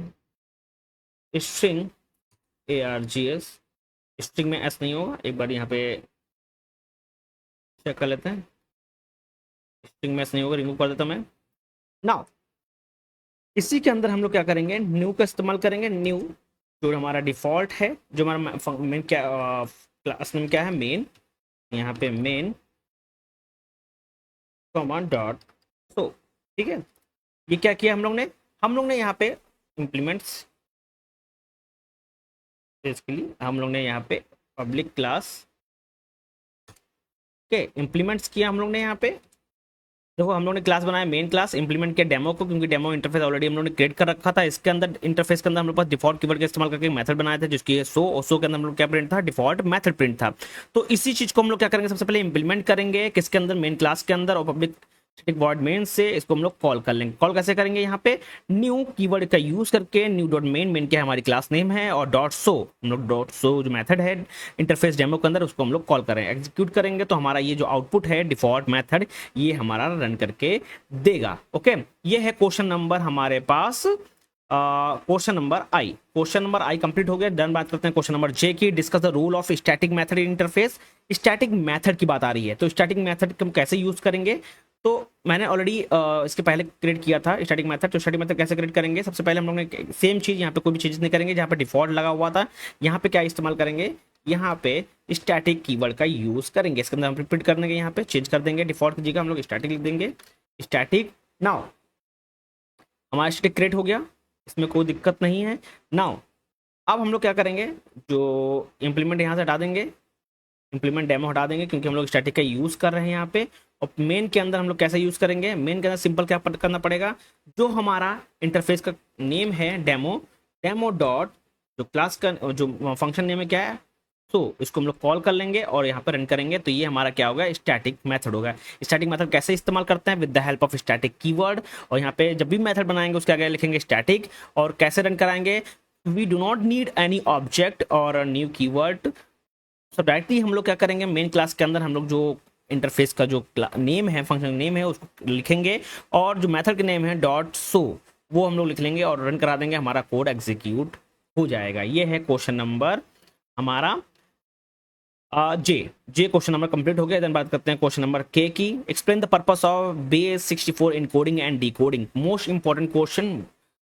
Speaker 1: string args, string में एस नहीं होगा, एक बार यहाँ पे चेक कर लेते हैं। स्ट्रिंग में एस नहीं होगा, रिमूव कर देता हूं मैं। नाउ इसी के अंदर हम लोग क्या करेंगे, न्यू का इस्तेमाल करेंगे। न्यू जो हमारा डिफॉल्ट है, जो हमारा मेन क्या क्लास नेम क्या है, मेन। यहाँ पे मेन कमांड डॉट सो, ठीक है। ये क्या किया हम लोग ने यहाँ पे इम्प्लीमेंट्स, इसके लिए हम लोग ने यहाँ पे पब्लिक क्लास के इम्प्लीमेंट्स किया। हम लोग ने यहाँ पे देखो, हम लोग ने क्लास बनाया मेन क्लास, इंप्लीमेंट किया डेमो को, क्योंकि डेमो इंटरफेस ऑलरेडी हम लोग ने क्रिएट कर रखा था। इसके अंदर इंटरफेस के अंदर हम लोग पास डिफॉल्ट कीवर्ड का इस्तेमाल करके मेथड बनाया था जिसकी सो, और सो के अंदर हम लोग क्या प्रिंट था, डिफॉल्ट मेथड प्रिंट था। तो इसी चीज को हम लोग क्या करेंगे, सबसे पहले इंप्लीमेंट करेंगे किसके अंदर, मेन क्लास के अंदर, और पब्लिक स्टैटिक वॉइड मेन से इसको हम लोग कॉल कर लेंगे। कॉल कैसे करेंगे, यहाँ पे न्यू कीवर्ड का यूज करके, न्यू डॉट मेन, मेन क्या हमारी क्लास नेम है, और डॉट सो, हम लोग डॉट सो जो मेथड है इंटरफेस डेमो के अंदर उसको हम लोग कॉल करें। एग्जीक्यूट करेंगे तो हमारा ये जो आउटपुट है डिफॉल्ट मेथड, ये हमारा रन करके देगा। ओके, ये है क्वेश्चन नंबर हमारे पास, क्वेश्चन नंबर आई कंप्लीट हो गया। डन। बात करते हैं क्वेश्चन नंबर जे की, discuss the rule of static method in interface. Static method की बात आ रही है, तो स्टैटिक मेथड हम कैसे यूज करेंगे, तो मैंने ऑलरेडी इसके पहले क्रिएट किया था स्टैटिक मेथड। तो स्टैटिक मेथड कैसे क्रिएट करेंगे, सबसे पहले हम लोग ने सेम चीज़, यहाँ पे कोई भी चेंजेस नहीं करेंगे। जहाँ पे डिफॉल्ट लगा हुआ था, यहाँ पे क्या इस्तेमाल करेंगे, यहाँ पे स्टैटिक कीवर्ड का यूज करेंगे। इसके अंदर हम रिपीट कर देंगे, यहाँ पे चेंज कर देंगे, डिफॉल्ट की जगह हम लोग स्टैटिक लिख देंगे, स्टैटिक। नाउ हमारा स्टैटिक क्रिएट हो गया, इसमें कोई दिक्कत नहीं है। नाउ अब हम लोग क्या करेंगे, जो इम्प्लीमेंट यहाँ से हटा देंगे, इम्प्लीमेंट डेमो हटा देंगे, क्योंकि हम लोग स्टैटिक का यूज़ कर रहे हैं यहाँ पे। और मेन के अंदर हम लोग कैसे यूज़ करेंगे, मेन के अंदर सिंपल क्या करना पड़ेगा, जो हमारा इंटरफेस का नेम है डेमो, डेमो डॉट जो क्लास का जो फंक्शन नेम है क्या है, तो इसको हम लोग कॉल कर लेंगे और यहाँ पर रन करेंगे। तो ये हमारा क्या होगा, स्टैटिक मेथड होगा। स्टैटिक मेथड कैसे इस्तेमाल करते हैं, with the help of static keyword. और यहाँ पे जब भी मेथड बनाएंगे उसके आगे लिखेंगे स्टैटिक, और कैसे रन कराएंगे, we do not need any object और न्यू कीवर्ड। सो डायरेक्टली हम लोग क्या करेंगे, मेन क्लास के अंदर हम लोग जो इंटरफेस का जो नेम है, फंक्शन नेम है, उसको लिखेंगे, और जो मेथड का नेम है डॉट सो, वो हम लोग लिख लेंगे और रन करा देंगे, हमारा कोड एग्जीक्यूट हो जाएगा। ये है क्वेश्चन नंबर हमारा जे क्वेश्चन नंबर कंप्लीट हो गया। देन बात करते हैं क्वेश्चन नंबर के की। Explain the purpose of base64 encoding and decoding. Most important question.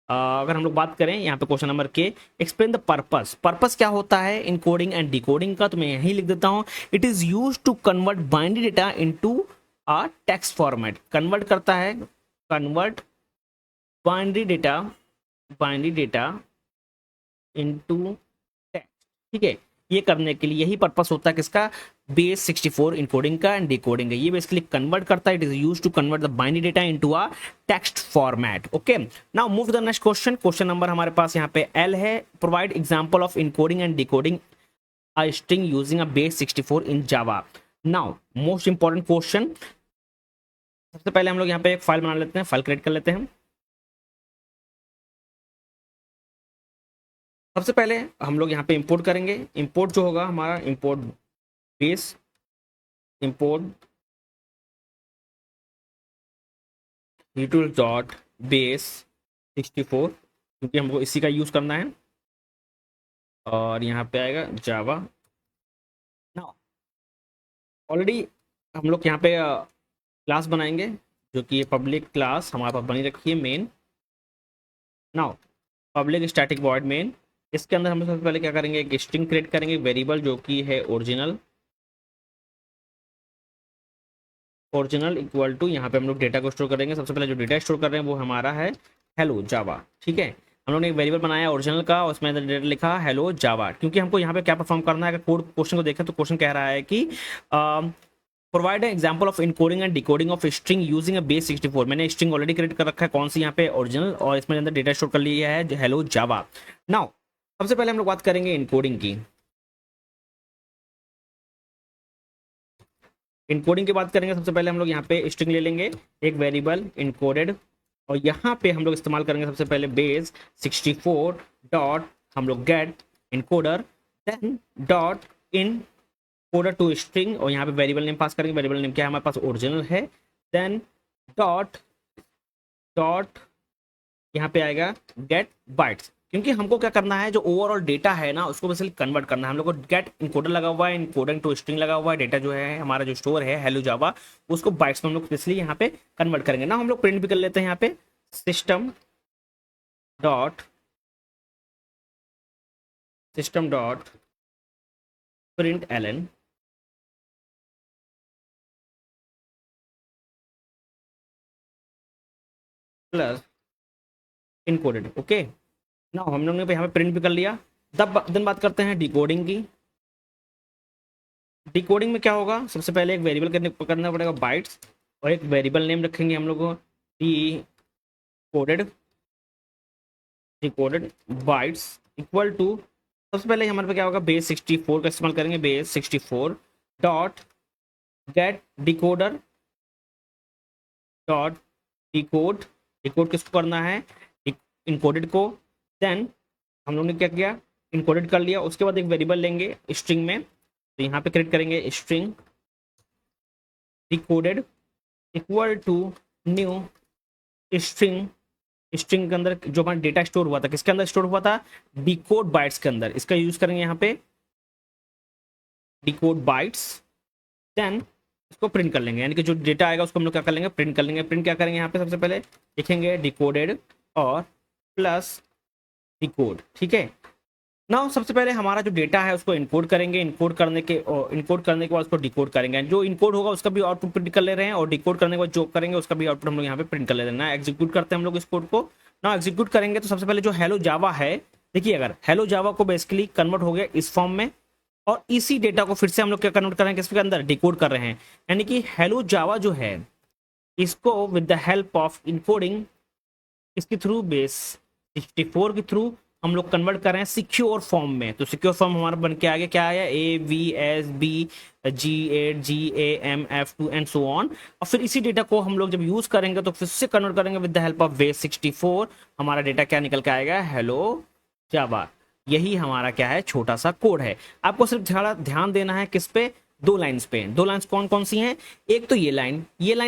Speaker 1: अगर हम लोग बात करें यहाँ पे question number K, explain the purpose क्या होता है इनकोडिंग एंड डिकोडिंग का, तो मैं यही लिख देता हूँ। It is use to convert binary data into a text format. Convert करता है, convert binary data into text, ठीक है। ये करने के लिए यही पर्पस होता है किसका, base64 इनकोडिंग का एंड डिकोडिंग का। ये बेसिकली कन्वर्ट करता है, it is used to convert the binary data into a text format. Okay, now move to the next question. Question number हमारे पास यहाँ पे एल है। Provide example of encoding and decoding a string using a base64 in Java. Now most important question. सबसे पहले हम लोग यहाँ पे एक फाइल बना लेते हैं, फाइल क्रिएट कर लेते हैं। सबसे पहले हम लोग यहाँ पे इंपोर्ट करेंगे। इंपोर्ट जो होगा हमारा, import base, import utils dot base 64, क्योंकि हमको इसी का यूज करना है। और यहाँ पे आएगा जावा। ना ऑलरेडी हम लोग यहाँ पे क्लास बनाएंगे, जो कि ये पब्लिक क्लास हमारे पास बनी रखी है main. Now public static void main, इसके अंदर हम सबसे पहले क्या करेंगे, एक स्ट्रिंग क्रिएट करेंगे, वेरिएबल जो कि है ओरिजिनल इक्वल टू, यहाँ पे हम लोग डेटा को स्टोर करेंगे। सबसे पहले जो डेटा स्टोर कर रहे हैं वो हमारा है हेलो जावा, ठीक है। हम लोग ने एक वेरिएबल बनाया ओरिजिनल का, उसमें डेटा लिखा हेलो जावा, क्योंकि हमको यहाँ पे क्या परफॉर्म करना है। अगर कोड क्वेश्चन को देखें तो क्वेश्चन कह रहा है कि provide example of encoding and decoding of string using a base64। मैंने स्ट्रिंग ऑलरेडी क्रिएट कर रखा है, कौन सी यहाँ पे ओरिजिनल, और इसमें अंदर डेटा स्टोर कर लिया है हेलो जावा। नाउ सबसे पहले हम लोग बात करेंगे इनकोडिंग की। इनकोडिंग की बात करेंगे, सबसे पहले हम लोग यहाँ पे स्ट्रिंग ले लेंगे, एक वेरिएबल इनकोडेड, और यहाँ पे हम लोग इस्तेमाल करेंगे सबसे पहले base64 डॉट हम लोग get encoder, then dot encoder to string, और यहाँ पे वेरिएबल नेम पास करेंगे। वेरिएबल नेम क्या है हमारे पास, ओरिजिनल है। देन डॉट यहाँ पे आएगा गेट बाइट्स, क्योंकि हमको क्या करना है, जो ओवरऑल डेटा है ना उसको बेसिकली कन्वर्ट करना है। हम लोग को गेट इनकोडर लगा हुआ है, इनकोडिंग टू स्ट्रिंग लगा हुआ है, डेटा जो है हमारा जो स्टोर है हेलो जावा, उसको बाइट्स में हम लोग इसलिए यहाँ पे कन्वर्ट करेंगे ना। हम लोग प्रिंट भी कर लेते हैं यहाँ पे, system dot print ln plus encoded. Okay, ना हम लोग ने यहाँ पे प्रिंट भी कर लिया। तब देन बात करते हैं डिकोडिंग की। डिकोडिंग में क्या होगा, सबसे पहले एक वेरिएबल करना पड़ेगा बाइट्स, और एक वेरिएबल नेम रखेंगे हम लोग डिकोडेड बाइट्स इक्वल टू, सबसे पहले हमारे पे क्या होगा, base64 का इस्तेमाल करेंगे, base64 dot gate decoder dot decode किसको करना है, इनकोडेड को। देन हम लोग ने क्या किया, इनकोडेड कर लिया। उसके बाद एक वेरिएबल लेंगे स्ट्रिंग में, तो यहाँ पे क्रिएट करेंगे string decoded equal to new string के अंदर जो हमारा डेटा स्टोर हुआ था, किसके अंदर स्टोर हुआ था, डिकोड बाइट्स के अंदर। इसका यूज करेंगे यहाँ पे डिकोड बाइट्स, देन इसको प्रिंट कर लेंगे, यानी कि जो डेटा आएगा उसको हम लोग क्या कर लेंगे, प्रिंट कर लेंगे। प्रिंट क्या करेंगे यहाँ पे, सबसे पहले लिखेंगे डिकोडेड और प्लस डिकोड, ठीक है। ना सबसे पहले हमारा जो डेटा है उसको इनकोड करेंगे, इनकोड करने के बाद उसको डिकोड करेंगे। जो इनकोड होगा उसका भी आउटपुट प्रिंट कर ले रहे हैं, और डिकोड करने के बाद जो करेंगे उसका भी आउटपुट हम लोग यहाँ पे प्रिंट कर ले रहे हैं ना। एग्जीक्यूट करते हैं हम लोग इस कोड को। ना एग्जीक्यूट करेंगे तो सबसे पहले जो हेलो जावा है, देखिए अगर हेलो जावा को बेसिकली कन्वर्ट हो गया इस फॉर्म में, और इसी डेटा को फिर से हम लोग क्या कन्वर्ट कर रहे हैं, किसके अंदर, डिकोड कर रहे हैं। यानी कि हेलो जावा जो है इसको with the help of encoding, इसके थ्रू base64 के थ्रू हम लोग कन्वर्ट कर रहे हैं सिक्योर फॉर्म में। तो सिक्योर फॉर्म हमारा बन के आ गया, क्या आया, AVSBGAGAMF2 एंड सो ऑन। और फिर इसी डेटा को हम लोग जब यूज करेंगे तो फिर से कन्वर्ट करेंगे with the help of base64, हमारा डेटा क्या निकल के आएगा, हेलो जावा। यही हमारा क्या है, छोटा सा कोड है। आपको सिर्फ थोड़ा ध्यान देना है किस पे, दो लाइंस पे। दो लाइंस कौन कौन सी हैं, एक तो ये लाइन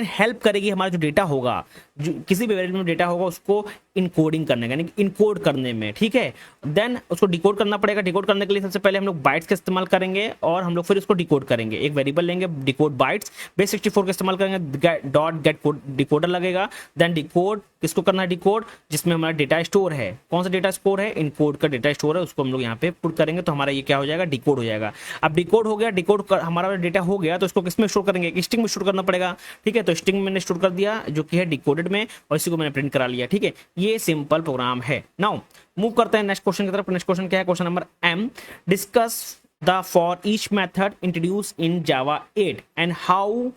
Speaker 1: हेल्प करेगी हमारा जो डेटा होगा, जो किसी भी वेरिएबल में डेटा होगा उसको इनकोडिंग करने का, यानी कि इनकोड करने में, ठीक है। देन उसको डिकोड करना पड़ेगा। डिकोड करने के लिए सबसे पहले हम लोग बाइट्स का इस्तेमाल करेंगे और हम लोग फिर उसको डिकोड करेंगे। एक वेरिएबल लेंगे डिकोड बाइट्स, बेस 64 का इस्तेमाल करेंगे, डॉट गेट डिकोडर लगेगा। देन डिकोड किसको करना है, डिकोड जिसमें हमारा डेटा स्टोर है। कौन सा डेटा स्टोर है, इनकोड का डेटा स्टोर है, उसको हम लोग यहाँ पे पुट करेंगे तो हमारा ये क्या हो जाएगा, डिकोड हो जाएगा। अब डिकोड हो गया, डिकोड हमारा डेटा हो गया तो इसको किसमें स्टोर करेंगे, एक स्ट्रिंग में स्टोर करना पड़ेगा, ठीक है। तो स्ट्रिंग में मैंने स्टोर कर दिया जो कि है डिकोडेड में, और इसी को मैंने प्रिंट करा लिया, ठीक है। ये सिंपल प्रोग्राम है। नाउ मूव करते हैं नेक्स्ट क्वेश्चन की तरफ। नेक्स्ट क्वेश्चन क्या है, question number M, discuss the for each method introduce in Java 8 and how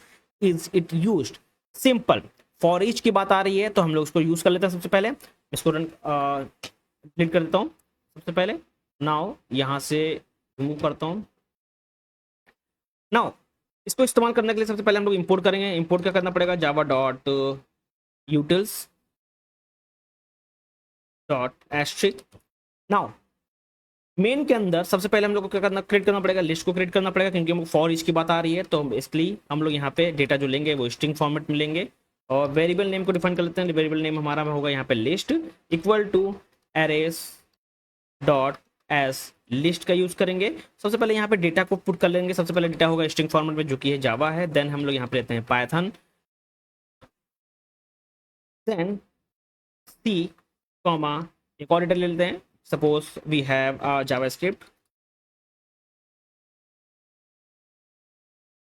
Speaker 1: is it used. Simple for each की बात आ रही है तो हम लोग इसको यूज कर लेते हैं। सबसे पहले इसको रन क्लिक कर देता हूँ सबसे पहले। नाउ यहाँ से रिमूव करता हूँ। नाउ इसको इस्तेमाल करने के लिए सबसे पहले हम लोग इंपोर्ट करेंगे। इंपोर्ट क्या करना पड़ेगा, Java dot utils dot asterisk. Now main के अंदर सबसे पहले हम लोग को क्या करना, क्रिएट करना पड़ेगा, लिस्ट को क्रिएट करना पड़ेगा, क्योंकि हम फॉर ईच की बात आ रही है। तो इसलिए हम लोग यहाँ पे डेटा जो लेंगे वो स्ट्रिंग फॉर्मेट में लेंगे, और वेरिएबल नेम को डिफाइन कर लेते हैं। वेरिएबल नेम हमारा होगा यहाँ पे list equal to arrays dot as, list का यूज करेंगे। सबसे पहले यहाँ पे डेटा को पुट कर लेंगे। सबसे पहले डेटा होगा स्ट्रिंग फॉर्मेट में जो कि है जावा है। देन हम लोग यहाँ पे लेते हैं पाइथन, देन सी कॉमा एक और डेटा ले लेते हैं, सपोज वी हैव जावास्क्रिप्ट।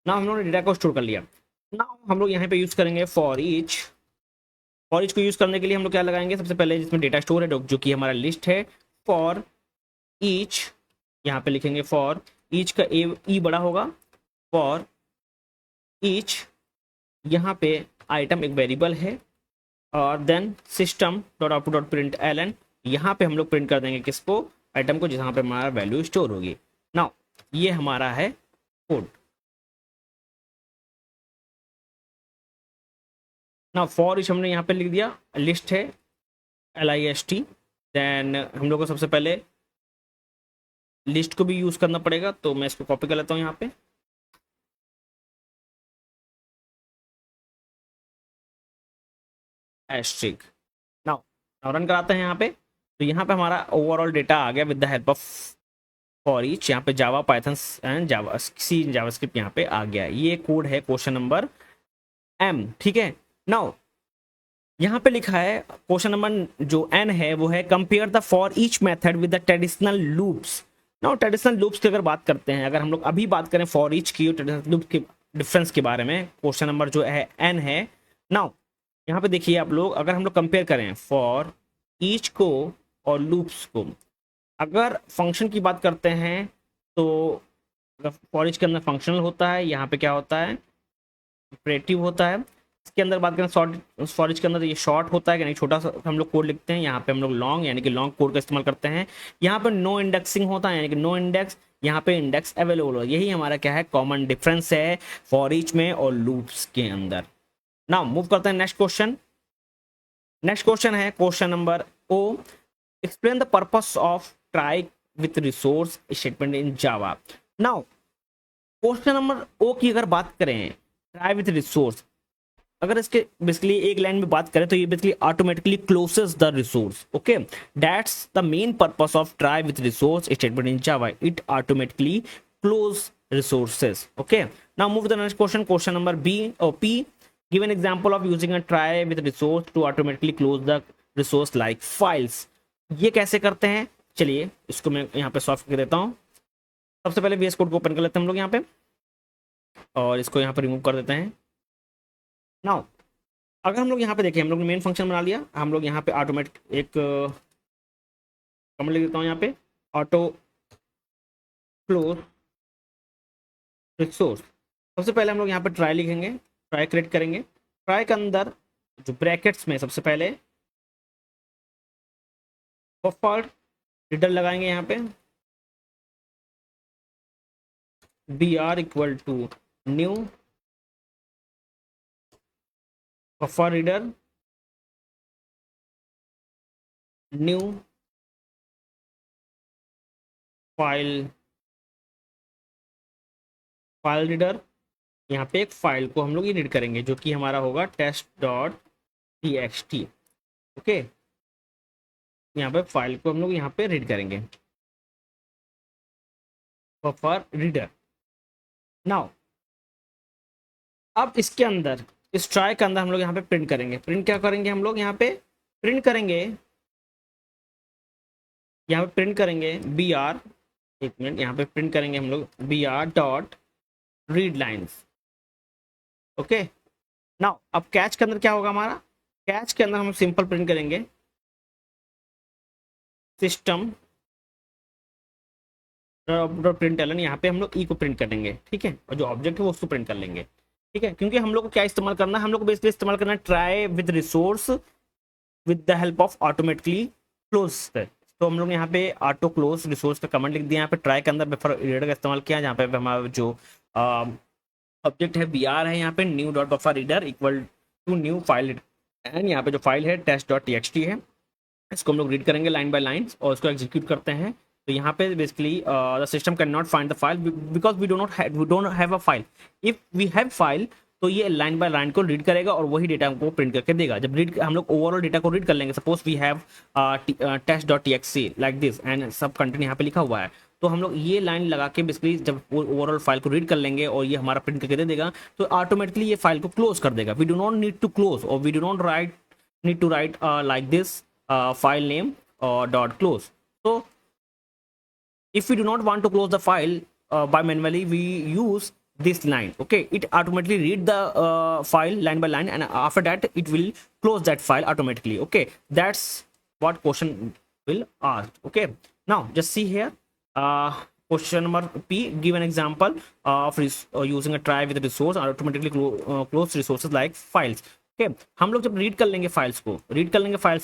Speaker 1: ना हम लोगों ने डेटा को स्टोर कर लिया। ना हम लोग यहाँ पे यूज करेंगे फॉर ईच। फॉर ईच को यूज करने के लिए हम लोग क्या लगाएंगे, सबसे पहले जिसमें डेटा स्टोर है जो कि हमारा लिस्ट है, फॉर ईच यहाँ पे लिखेंगे फॉर ईच का ई बड़ा होगा, फॉर ईच यहाँ पे आइटम एक वेरिएबल है, और then system dot output dot print ln, यहाँ पे हम लोग प्रिंट कर देंगे किसको, आइटम को, जहाँ पे हमारा वैल्यू स्टोर होगी। नाउ ये हमारा है कोड। ना फॉर ईच हमने यहाँ पे लिख दिया, लिस्ट है LIST। देन हम लोग को सबसे पहले लिस्ट को भी यूज करना पड़ेगा, तो मैं इसको कॉपी कर लेता हूँ यहाँ पे। एस्ट्रिक। नाउ नाउ रन कराते हैं यहाँ पे। तो यहाँ पे हमारा ओवरऑल डेटा आ गया with the help of for each. यहाँ पे Java Python and Java C JavaScript यहाँ पे आ गया। ये कोड है क्वेश्चन नंबर M, ठीक है। नाउ यहाँ पे लिखा है क्वेश्चन नंबर जो N है वो है compare the for each method with the traditional loops. Now traditional loops की अगर बात करते हैं, अगर हम लोग अभी बात करें फॉर ईच की ट्रेडिशनल लूप के डिफरेंस के बारे में, क्वेश्चन नंबर जो है N है। नाउ यहाँ पे देखिए आप लोग, अगर हम लोग कंपेयर करें फॉर ईच को और लूप्स को, अगर फंक्शन की बात करते हैं तो फॉर ईच के अंदर फंक्शनल होता है, यहाँ पे क्या होता है, ऑपरेटिव होता है। इसके अंदर बात करें शॉर्ट, फॉर ईच के अंदर ये शॉर्ट होता है, यानी छोटा सा हम लोग कोड लिखते हैं। यहाँ पे हम लोग लॉन्ग यानी कि लॉन्ग कोड का इस्तेमाल करते हैं। यहाँ पे नो इंडेक्सिंग होता है, यानी कि नो इंडेक्स, यहाँ पे इंडेक्स अवेलेबल हो। यही हमारा क्या है, कॉमन डिफरेंस है फॉर ईच में और लूप्स के अंदर। नाउ मूव करते हैं नेक्स्ट क्वेश्चन। नेक्स्ट क्वेश्चन है question number O, explain the purpose of try with resource statement in Java. Now question number O की अगर बात करें, ट्राई विथ रिसोर्स, अगर इसके बेसिकली एक लाइन में बात करें तो ये basically automatically closes the resource. Okay, that's the main purpose of try with resource statement in Java, it automatically close resources. Okay, now move to the next question. Question number B or P, give an example of using a try with resource to automatically close the resource like files. ये कैसे करते हैं, चलिए इसको मैं यहाँ पे solve कर देता हूँ। सबसे पहले VS कोड को ओपन कर लेते हैं हम लोग यहाँ पे, और इसको यहाँ पे रिमूव कर देते हैं। नाउ अगर हम लोग यहाँ पे देखें, हम लोग ने मेन फंक्शन बना लिया। हम लोग यहाँ पे ऑटोमेटिक एक कमेंट लिख देता हूँ यहाँ पे, ऑटो क्लोज रिसोर्स। सबसे पहले हम लोग यहाँ पे ट्राई लिखेंगे, ट्राई क्रिएट करेंगे। ट्राई के अंदर जो ब्रैकेट्स में सबसे पहले बफर रीडर लगाएंगे यहाँ पे, br equal to new buffer reader, new file reader. यहाँ पे एक फाइल को हम लोग ये रीड करेंगे जो कि हमारा होगा test.txt। ओके, यहाँ पे फाइल को हम लोग यहाँ पे रीड करेंगे, बफर रीडर। नाउ अब इसके अंदर, इस ट्राई के अंदर हम लोग यहाँ पे प्रिंट करेंगे। प्रिंट क्या करेंगे हम लोग यहाँ पे? प्रिंट करेंगे, यहाँ पे प्रिंट करेंगे बी आर, एक मिनट, यहाँ पे प्रिंट करेंगे हम लोग b are dot read lines. Okay, now अब कैच के अंदर क्या होगा हमारा? कैच के अंदर हम सिंपल प्रिंट करेंगे सिस्टम प्रिंट एलन, यहाँ पे हम लोग ई को प्रिंट करेंगे, ठीक है, और जो ऑब्जेक्ट है वो उसको प्रिंट कर लेंगे, ठीक है। क्योंकि हम लोग को क्या इस्तेमाल करना है? हम लोग को बेसिकली इस्तेमाल करना है try with resource with the help of automatically close. तो हम लोग यहाँ पे ऑटो क्लोज रिसोर्स का कमेंट लिख दिया, यहाँ पे ट्राई के अंदर बफर रीडर का इस्तेमाल किया, जहाँ पे हमारा जो ऑब्जेक्ट है बी आर है, यहाँ पे new dot buffer reader equal to new file, and यहाँ पे जो फाइल है test dot t x t है, इसको हम लोग रीड करेंगे लाइन बाय लाइन और इसको एग्जीक्यूट करते हैं। तो यहाँ पे basically the system can not find the file because we don't have a file. If we have file तो ये लाइन बाय लाइन को रीड करेगा और वही डेटा को प्रिंट करके देगा। जब रीड हम लोग ओवरऑल डेटा को रीड कर लेंगे, suppose we have test dot t x c like this and सब कंटेंट यहाँ पे लिखा हुआ है, तो हम लोग ये लाइन लगा के बेसिकली जब ओवरऑल फाइल को रीड कर लेंगे और ये हमारा प्रिंट करके दे देगा, तो ऑटोमेटिकली ये फाइल को क्लोज कर देगा। We do not need to close और we do not need to write like this file name or dot close. So if we do not want to close the file by manually, we use this line. Okay, it automatically read the file line by line, and after that it will close that file automatically. Okay, that's what question will ask. Okay, now just see here, question number P, give an example of using a try with a resource automatically close resources like files. Okay हम लोग जब read कर लेंगे files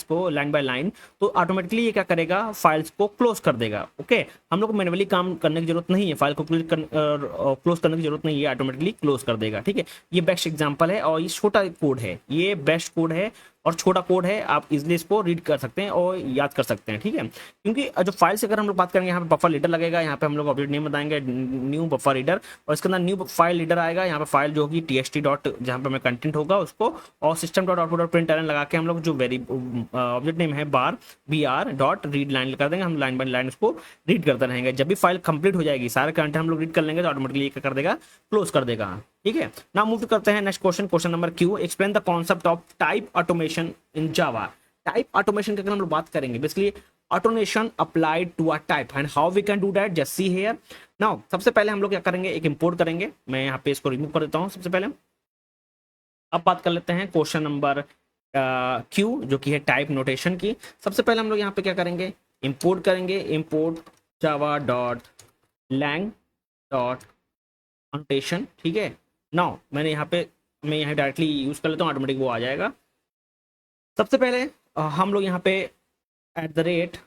Speaker 1: को line by line, तो automatically ये क्या करेगा? फाइल्स को क्लोज कर देगा। ओके, हम लोग को मैनुअली काम करने की जरूरत नहीं है, फाइल को क्लोज करने की जरूरत नहीं है, ऑटोमेटिकली क्लोज कर देगा। ठीक है, ये बेस्ट एग्जांपल है और ये छोटा कोड है, ये बेस्ट कोड है और छोटा कोड है, आप इजिली इसको रीड कर सकते हैं और याद कर सकते हैं। ठीक है, क्योंकि जो फाइल से अगर हम लोग बात करेंगे, यहाँ पे बफर रीडर लगेगा, यहाँ पे हम लोग ऑब्जेक्ट नेम बताएंगे न्यू बफर रीडर, और इसके अंदर न्यू फाइल रीडर आएगा, यहाँ पे फाइल जो होगी txt डॉट, जहाँ पे हमें कंटेंट होगा उसको, और system dot output dot print लगा के हम लोग जो वेरी ऑब्जेक्ट नेम है बार B are dot read line कर देंगे, हम लाइन बाय लाइन उसको रीड करते रहेंगे। जब भी फाइल कंप्लीट हो जाएगी, सारे कंटेंट हम लोग रीड कर लेंगे, तो ऑटोमेटिकली क्या कर देगा? क्लोज कर देगा। ठीक है, नाउ मूव करते हैं next question number Q, explain the concept of type automation in Java. Type automation की अगर हम लोग बात करेंगे, basically automation applied to a type and how we can do that, just see here. Now सबसे पहले हम लोग क्या करेंगे? एक इंपोर्ट करेंगे, मैं यहाँ पे इसको रिमूव कर देता हूँ सबसे पहले। अब बात कर लेते हैं क्वेश्चन नंबर क्यू, जो कि है टाइप नोटेशन की। सबसे पहले हम लोग यहाँ पे क्या करेंगे? इंपोर्ट करेंगे, import Java dot lang dot notation. ठीक है, नाउ मैं यहाँ डायरेक्टली यूज कर लेता हूँ, ऑटोमेटिक वो आ जाएगा। सबसे पहले हम लोग यहाँ पे @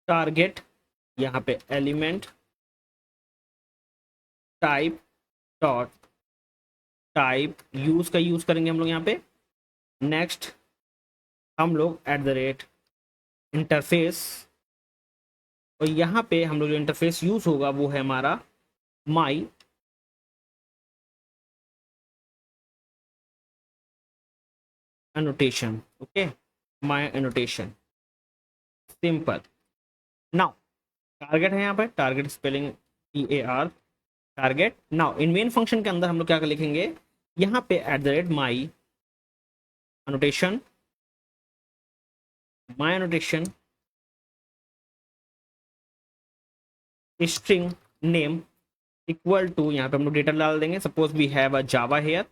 Speaker 1: टारगेट, यहाँ पे element type dot type use करेंगे हम लोग यहाँ पे। नेक्स्ट हम लोग @ इंटरफेस, और यहाँ पे हम लोग जो इंटरफेस यूज होगा वो है हमारा my annotation. Okay, my annotation, simple. Now target है, यहाँ पे target spelling TAR target. Now in main function के अंदर हम लोग क्या लिखेंगे? यहाँ पे @ my annotation string name equal to, यहाँ पे हम लोग डेटा डाल देंगे, suppose we have a Java here.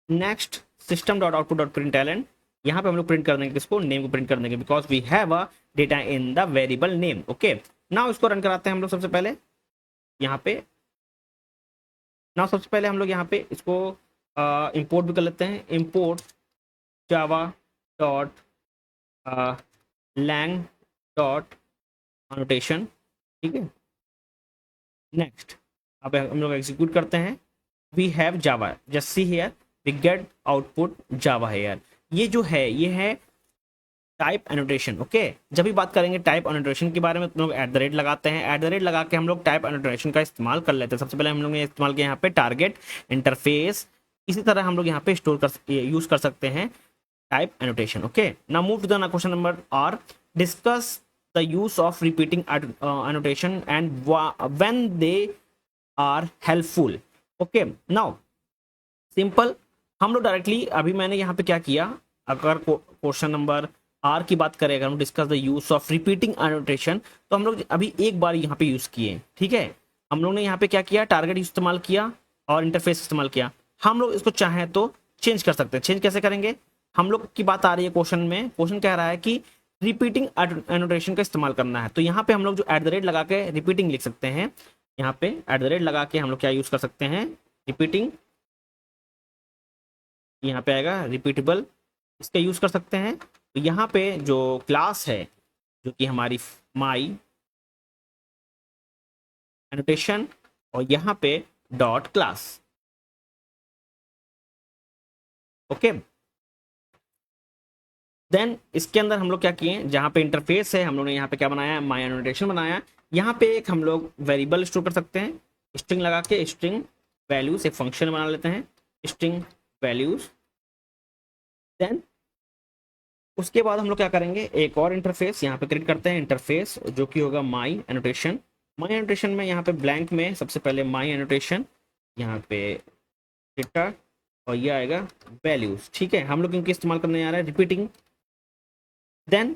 Speaker 1: Next system dot output dot print ln, यहाँ पे हम लोग प्रिंट कर देंगे किसको? नेम को प्रिंट कर देंगे, because we have a data in the variable name. Okay, now इसको रन कराते हैं हम लोग सबसे पहले यहाँ पे। नाउ सबसे पहले हम लोग यहाँ पे इसको इंपोर्ट भी कर लेते हैं, import Java dot lang dot annotation. ठीक है, नेक्स्ट अब हम लोग एग्जीक्यूट करते हैं, we have Java, just see here we get output Java here. ये जो है ये है टाइप एनोटेशन। ओके, जब भी बात करेंगे टाइप एनोटेशन के बारे में, तो लोग @ लगाते हैं, @ लगा के हम लोग टाइप एनोटेशन का इस्तेमाल कर लेते हैं। सबसे पहले हम लोग ने इस्तेमाल किया यहाँ पे टारगेट इंटरफेस, इसी तरह हम लोग यहाँ पे यूज कर सकते हैं type annotation. Okay, now move to the question number R. Discuss the use of repeating annotation and when they are helpful. Okay, now simple हम लोग डायरेक्टली अभी मैंने यहाँ पे क्या किया, अगर क्वेश्चन नंबर आर की बात करें, अगर हम discuss the use of repeating annotation, तो हम लोग अभी एक बार यहाँ पे यूज किए, ठीक है। हम लोग ने यहाँ पे क्या किया, टारगेट इस्तेमाल किया और इंटरफेस इस्तेमाल किया। हम लोग इसको चाहें तो चेंज कर सकते हैं। चेंज कैसे करेंगे, हम लोग की बात आ रही है क्वेश्चन में, क्वेश्चन कह रहा है कि रिपीटिंग एनोटेशन का इस्तेमाल करना है, तो यहाँ पे हम लोग जो एट द रेट लगा के रिपीटिंग लिख सकते हैं। यहाँ पे एट द रेट लगा के हम लोग क्या यूज कर सकते हैं, रिपीटिंग, यहाँ पे आएगा रिपीटेबल, इसका यूज कर सकते हैं। तो यहाँ पे जो क्लास है जो कि हमारी माई एनोटेशन और यहाँ पे डॉट क्लास। ओके, देन इसके अंदर हम लोग क्या किए, जहाँ पे इंटरफेस है हम लोग ने यहाँ पे क्या बनाया, माई एनोटेशन बनाया। यहाँ पे एक हम लोग वेरिएबल स्टोर कर सकते हैं, स्ट्रिंग लगा के स्ट्रिंग वैल्यूज, एक फंक्शन बना लेते हैं स्ट्रिंग वैल्यूज। देन उसके बाद हम लोग क्या करेंगे, एक और इंटरफेस यहाँ पे क्रिएट करते हैं, इंटरफेस जो कि होगा माई एनोटेशन। माई एनोटेशन में यहाँ पे ब्लैंक में सबसे पहले माई एनोटेशन, यहाँ पे डेटा और ये आएगा वैल्यूज, ठीक है। हम लोग इनके इस्तेमाल करने जा रहे हैं रिपीटिंग। देन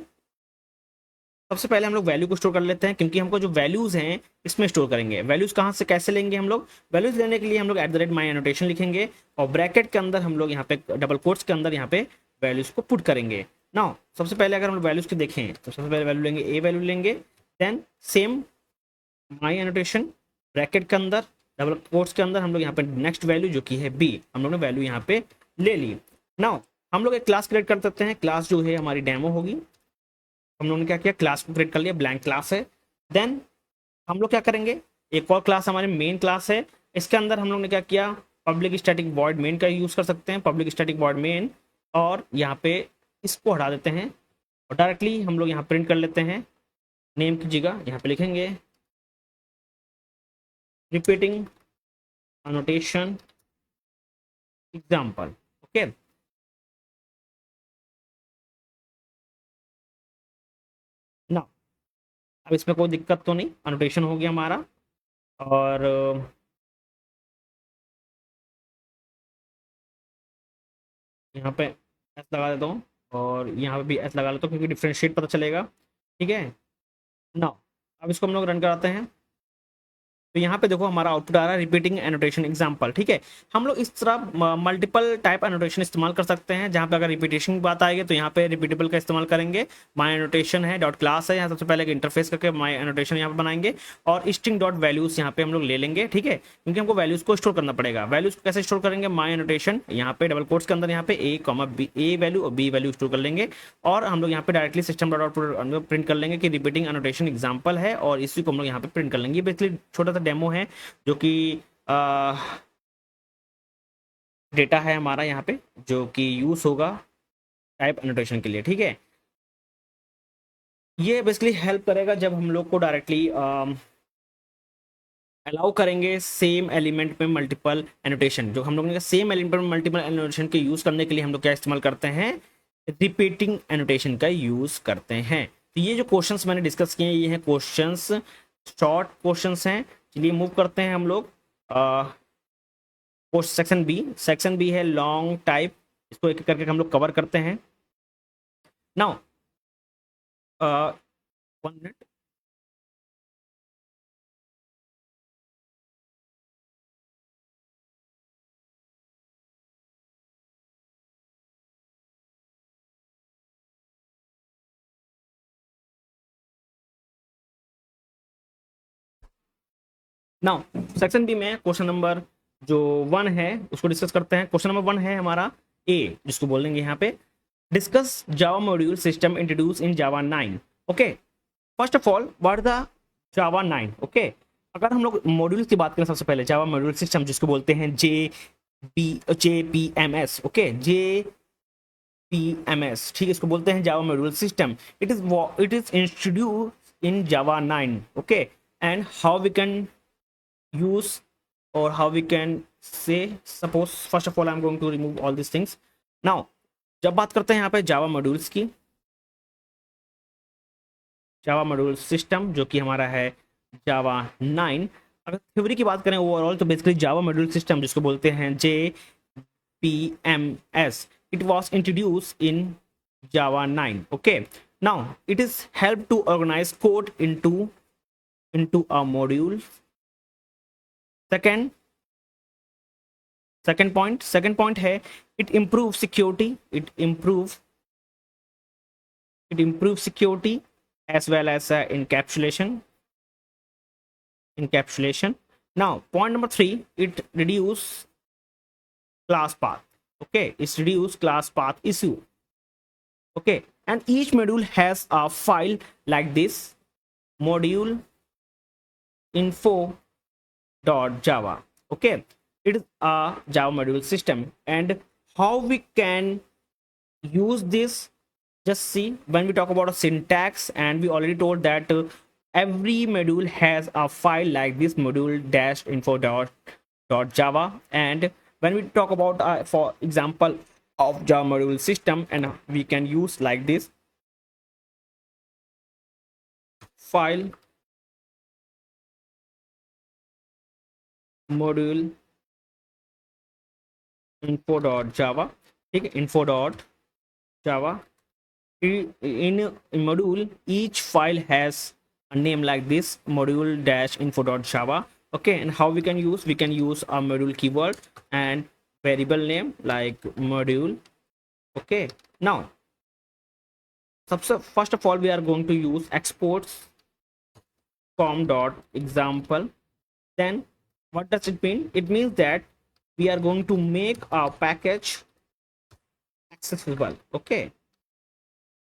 Speaker 1: सबसे पहले हम लोग वैल्यू को स्टोर कर लेते हैं, क्योंकि हमको जो वैल्यूज हैं इसमें स्टोर करेंगे। वैल्यूज कहाँ से कैसे लेंगे हम लोग, वैल्यूज लेने के लिए हम लोग at the rate my annotation लिखेंगे और ब्रैकेट के अंदर हम लोग यहाँ पे डबल कोट्स के अंदर यहाँ पे वैल्यूज को पुट करेंगे। नाउ सबसे पहले अगर हम लोग वैल्यूज को देखें तो सबसे पहले वैल्यू लेंगे, ए वैल्यू लेंगे, then same my annotation bracket के अंदर डबल कोट्स के अंदर हम लोग यहाँ पे नेक्स्ट वैल्यू जो कि है बी, हम लोग ने वैल्यू यहाँ पे ले ली। नाउ हम लोग एक क्लास क्रिएट कर सकते हैं, क्लास जो है हमारी डेमो होगी। हम लोगों ने क्या किया, क्लास को क्रिएट कर लिया, ब्लैंक क्लास है। देन हम लोग क्या करेंगे, एक और क्लास हमारे मेन क्लास है, इसके अंदर हम लोग ने क्या किया, पब्लिक स्टैटिक वॉइड मेन का यूज कर सकते हैं, पब्लिक स्टैटिक वॉइड मेन, और यहाँ पे इसको हटा देते हैं और डायरेक्टली हम लोग यहाँ प्रिंट कर लेते हैं। नेम की जगह यहाँ पे लिखेंगे रिपीटिंग एनोटेशन एग्जाम्पल। ओके, ना अब इसमें कोई दिक्कत तो नहीं, एनोटेशन हो गया हमारा। और यहाँ पे एस लगा देता हूँ और यहाँ पे भी एस लगा लेता हूँ, क्योंकि डिफ्रेंशिएट पता चलेगा, ठीक है ना। अब इसको हम लोग रन कराते हैं, तो यहाँ पे देखो हमारा आउटपुट आ रहा है रिपीटिंग एनोटेशन एग्जांपल, ठीक है। हम लोग इस तरह मल्टीपल टाइप एनोटेशन इस्तेमाल कर सकते हैं, जहाँ पे अगर रिपीटेशन की बात आएगी तो यहाँ पे रिपीटेबल का इस्तेमाल करेंगे। माई एनोटेशन है डॉट क्लास है, यहाँ सबसे पहले इंटरफेस करके माई एनोटेशन यहाँ पे बनाएंगे और स्ट्रिंग डॉट वैल्यूज यहाँ पे हम लोग ले लेंगे, ठीक है, क्योंकि हमको वैल्यूज को स्टोर करना पड़ेगा। वैल्यूज को कैसे स्टोर करेंगे, माई एनोटेशन यहाँ पे डबल कोट्स के अंदर यहाँ पे ए कॉमा बी, ए वैल्यू और बी वैल्यू स्टोर कर लेंगे और हम लोग यहाँ पे directly system dot output print कर लेंगे कि रिपीटिंग एनोटेशन एग्जाम्पल है, और इसी को हम लोग यहाँ पे प्रिंट कर लेंगे। बेसिकली छोटा सा डेमो है जो कि डेटा है हमारा यहाँ पे जो कि यूज होगा टाइप एनोटेशन के लिए, ठीक है। ये बेसिकली हेल्प करेगा जब हम लोग को डायरेक्टली अलाउ करेंगे सेम एलिमेंट में मल्टीपल एनोटेशन। जो हम लोग ने सेम एलिमेंट में मल्टीपल एनोटेशन के यूज करने के लिए हम लोग क्या इस्तेमाल करते हैं, रिपीटिंग एनोटेशन का यूज करते हैं। तो ये जो क्वेश्चंस मैंने डिस्कस किए हैं ये हैं क्वेश्चंस, शॉर्ट क्वेश्चंस हैं। चलिए मूव करते हैं हम लोग सेक्शन बी। सेक्शन बी है लॉन्ग टाइप, इसको एक एक करके हम लोग कवर करते हैं। Now 1 minute, now section B में क्वेश्चन नंबर जो 1 है उसको डिस्कस करते हैं। क्वेश्चन नंबर 1 है हमारा ए, जिसको बोल देंगे यहाँ पे discuss Java module system introduce in Java 9। Okay, first of all what the Java 9। Okay, अगर हम लोग मॉड्यूल की बात करें सबसे पहले जावा मॉड्यूल सिस्टम जिसको बोलते हैं JPMS। ओके, JPMS, ठीक है, इसको बोलते हैं Java module system. It is introduce in Java 9। Okay, and how we can use or how we can say, suppose first of all I'm going to remove all these things. Now जब बात करते हैं यहाँ पे जावा modules की, जावा module system जो कि हमारा है जावा 9। अगर थ्योरी की बात करें ओवरऑल तो बेसिकली जावा मॉड्यूल सिस्टम जिसको बोलते हैं JPMS, it was introduced in Java 9. Okay, now it is help to organize code into a module. second second point है it improves security, it improves security as well as encapsulation. Now point number 3, it reduce class path. Okay, it's reduce class path issue. Okay, and each module has a file like this, module info.java. Okay, it is a Java module system. And how we can use this, just see, when we talk about a syntax, and we already told that every module has a file like this, module dash info.java. And when we talk about for example of Java module system, and we can use like this file module info.java. ठीक है, info.java. In module, each file has a name like this, module dash info.java. Okay, and how we can use a module keyword and variable name like module. Okay, now first of all we are going to use exports com.example. Then what does it mean? It means that we are going to make our package accessible. Okay,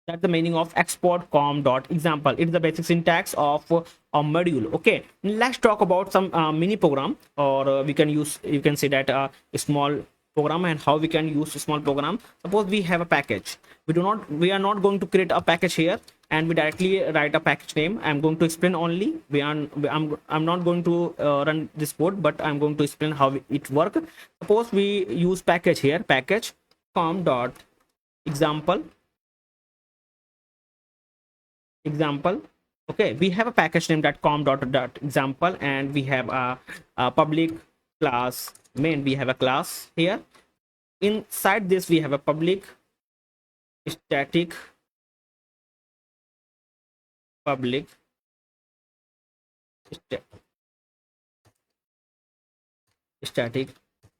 Speaker 1: that's the meaning of export com.example. It's the basic syntax of a module. Okay, let's talk about some mini program, or we can use, you can say that a small program, and how we can use a small program. Suppose we have a package, we are not going to create a package here and we directly write a package name. I'm going to explain only. I'm not going to run this code, but I'm going to explain how it works. Suppose we use package here, package com.example. Okay, we have a package name com.example, and we have a public class main. We have a class here. Inside this we have a public static static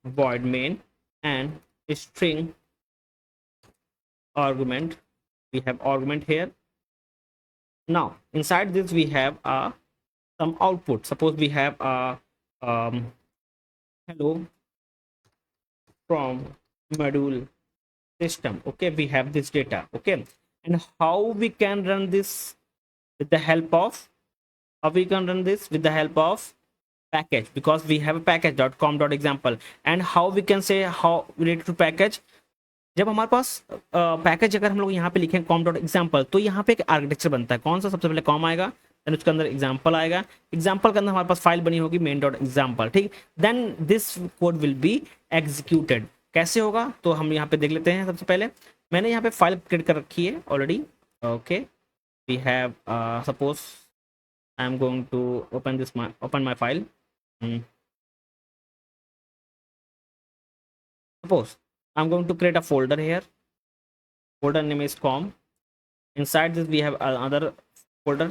Speaker 1: void main and string argument. We have argument here. Now inside this we have some output. Suppose we have a hello from module system. Okay, we have this data. Okay, and how we can run this with the help of package, because we have a package.com.example. and how we can say how related to package. जब हमारे पास package अगर हम लोग यहाँ पे लिखें com.example, तो यहाँ पे एक आर्किटेक्चर बनता है। कौन सा? सबसे पहले कॉम आएगा, देन उसके अंदर एग्जाम्पल आएगा, एग्जाम्पल के अंदर हमारे पास फाइल बनी होगी main.example। ठीक, then this code will be executed. कैसे होगा तो हम यहाँ पे देख लेते हैं। सबसे पहले मैंने यहाँ पे फाइल क्रिएट कर रखी है already. Okay, we have suppose I am going to open my file. Suppose I'm going to create a folder here. Folder name is com. Inside this we have another folder,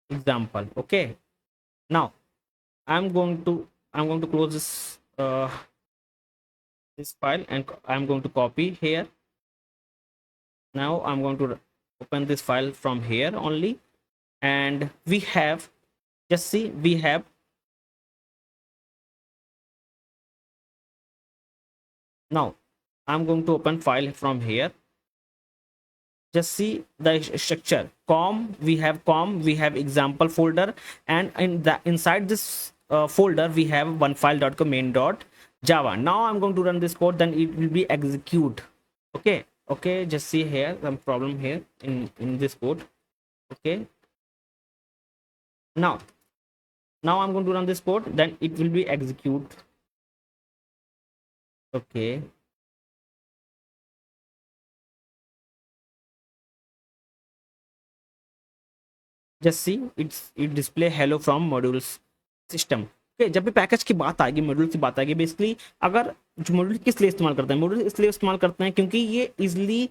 Speaker 1: example. Okay, now I'm going to close this file, and I'm going to copy here. Now I'm going to open this file from here only, and we have, just see, we have now I'm going to open file from here. Just see the structure. We have example folder, and inside this folder we have one file.com main.java. Now I'm going to run this code, then it will be execute. Okay, just see here some problem here in this code. Okay, now I'm going to run this code, then it will be execute. Okay, just see it display hello from modules system. Okay, जब भी package की बात आएगी, module की बात आएगी, basically अगर जो मॉड्यूल किस लिए इस्तेमाल करते हैं, मॉड्यूल इसलिए इस्तेमाल करते हैं क्योंकि ये इजिली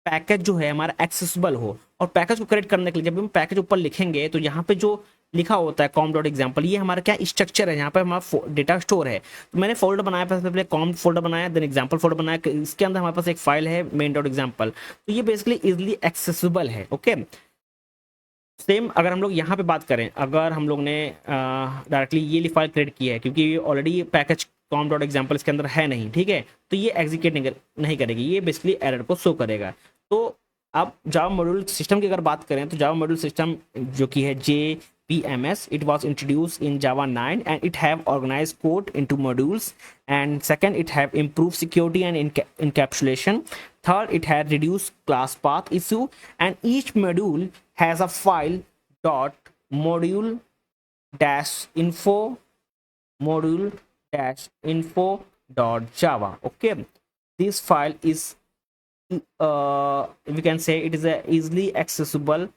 Speaker 1: पैकेज जो है हमारा एक्सेसिबल हो। और पैकेज को क्रिएट करने के लिए जब हम पैकेज ऊपर लिखेंगे तो यहाँ पे जो लिखा होता है कॉम डॉट एग्जाम्पल, ये हमारा क्या स्ट्रक्चर है, यहाँ पे हमारा डेटा स्टोर है। तो मैंने फोल्डर बनाया, पहले कॉम फोल्डर बनाया, देन एग्जाम्पल फोल्डर बनाया, इसके अंदर हमारे पास एक फाइल है मेन डॉट एग्जाम्पल। तो ये बेसिकली इजिली एक्सेसिबल है। ओके, सेम अगर हम लोग यहाँ पे बात करें, अगर हम लोग ने डायरेक्टली ये फाइल क्रिएट की है, क्योंकि ये already package com dot example इसके अंदर है नहीं, ठीक है, तो ये एग्जीक्यूट नहीं करेगी, ये बेसिकली एरर को शो करेगा। तो अब जावा मॉड्यूल सिस्टम की अगर बात करें तो जावा मॉड्यूल सिस्टम जो कि है JPMS, it was introduced in Java 9 and it have organized code into modules, and second it have improved security and encapsulation, third it had reduced class path issue, and each module has a file dot module dash info module dash info dot java. Okay, this file is we can say it is a easily accessible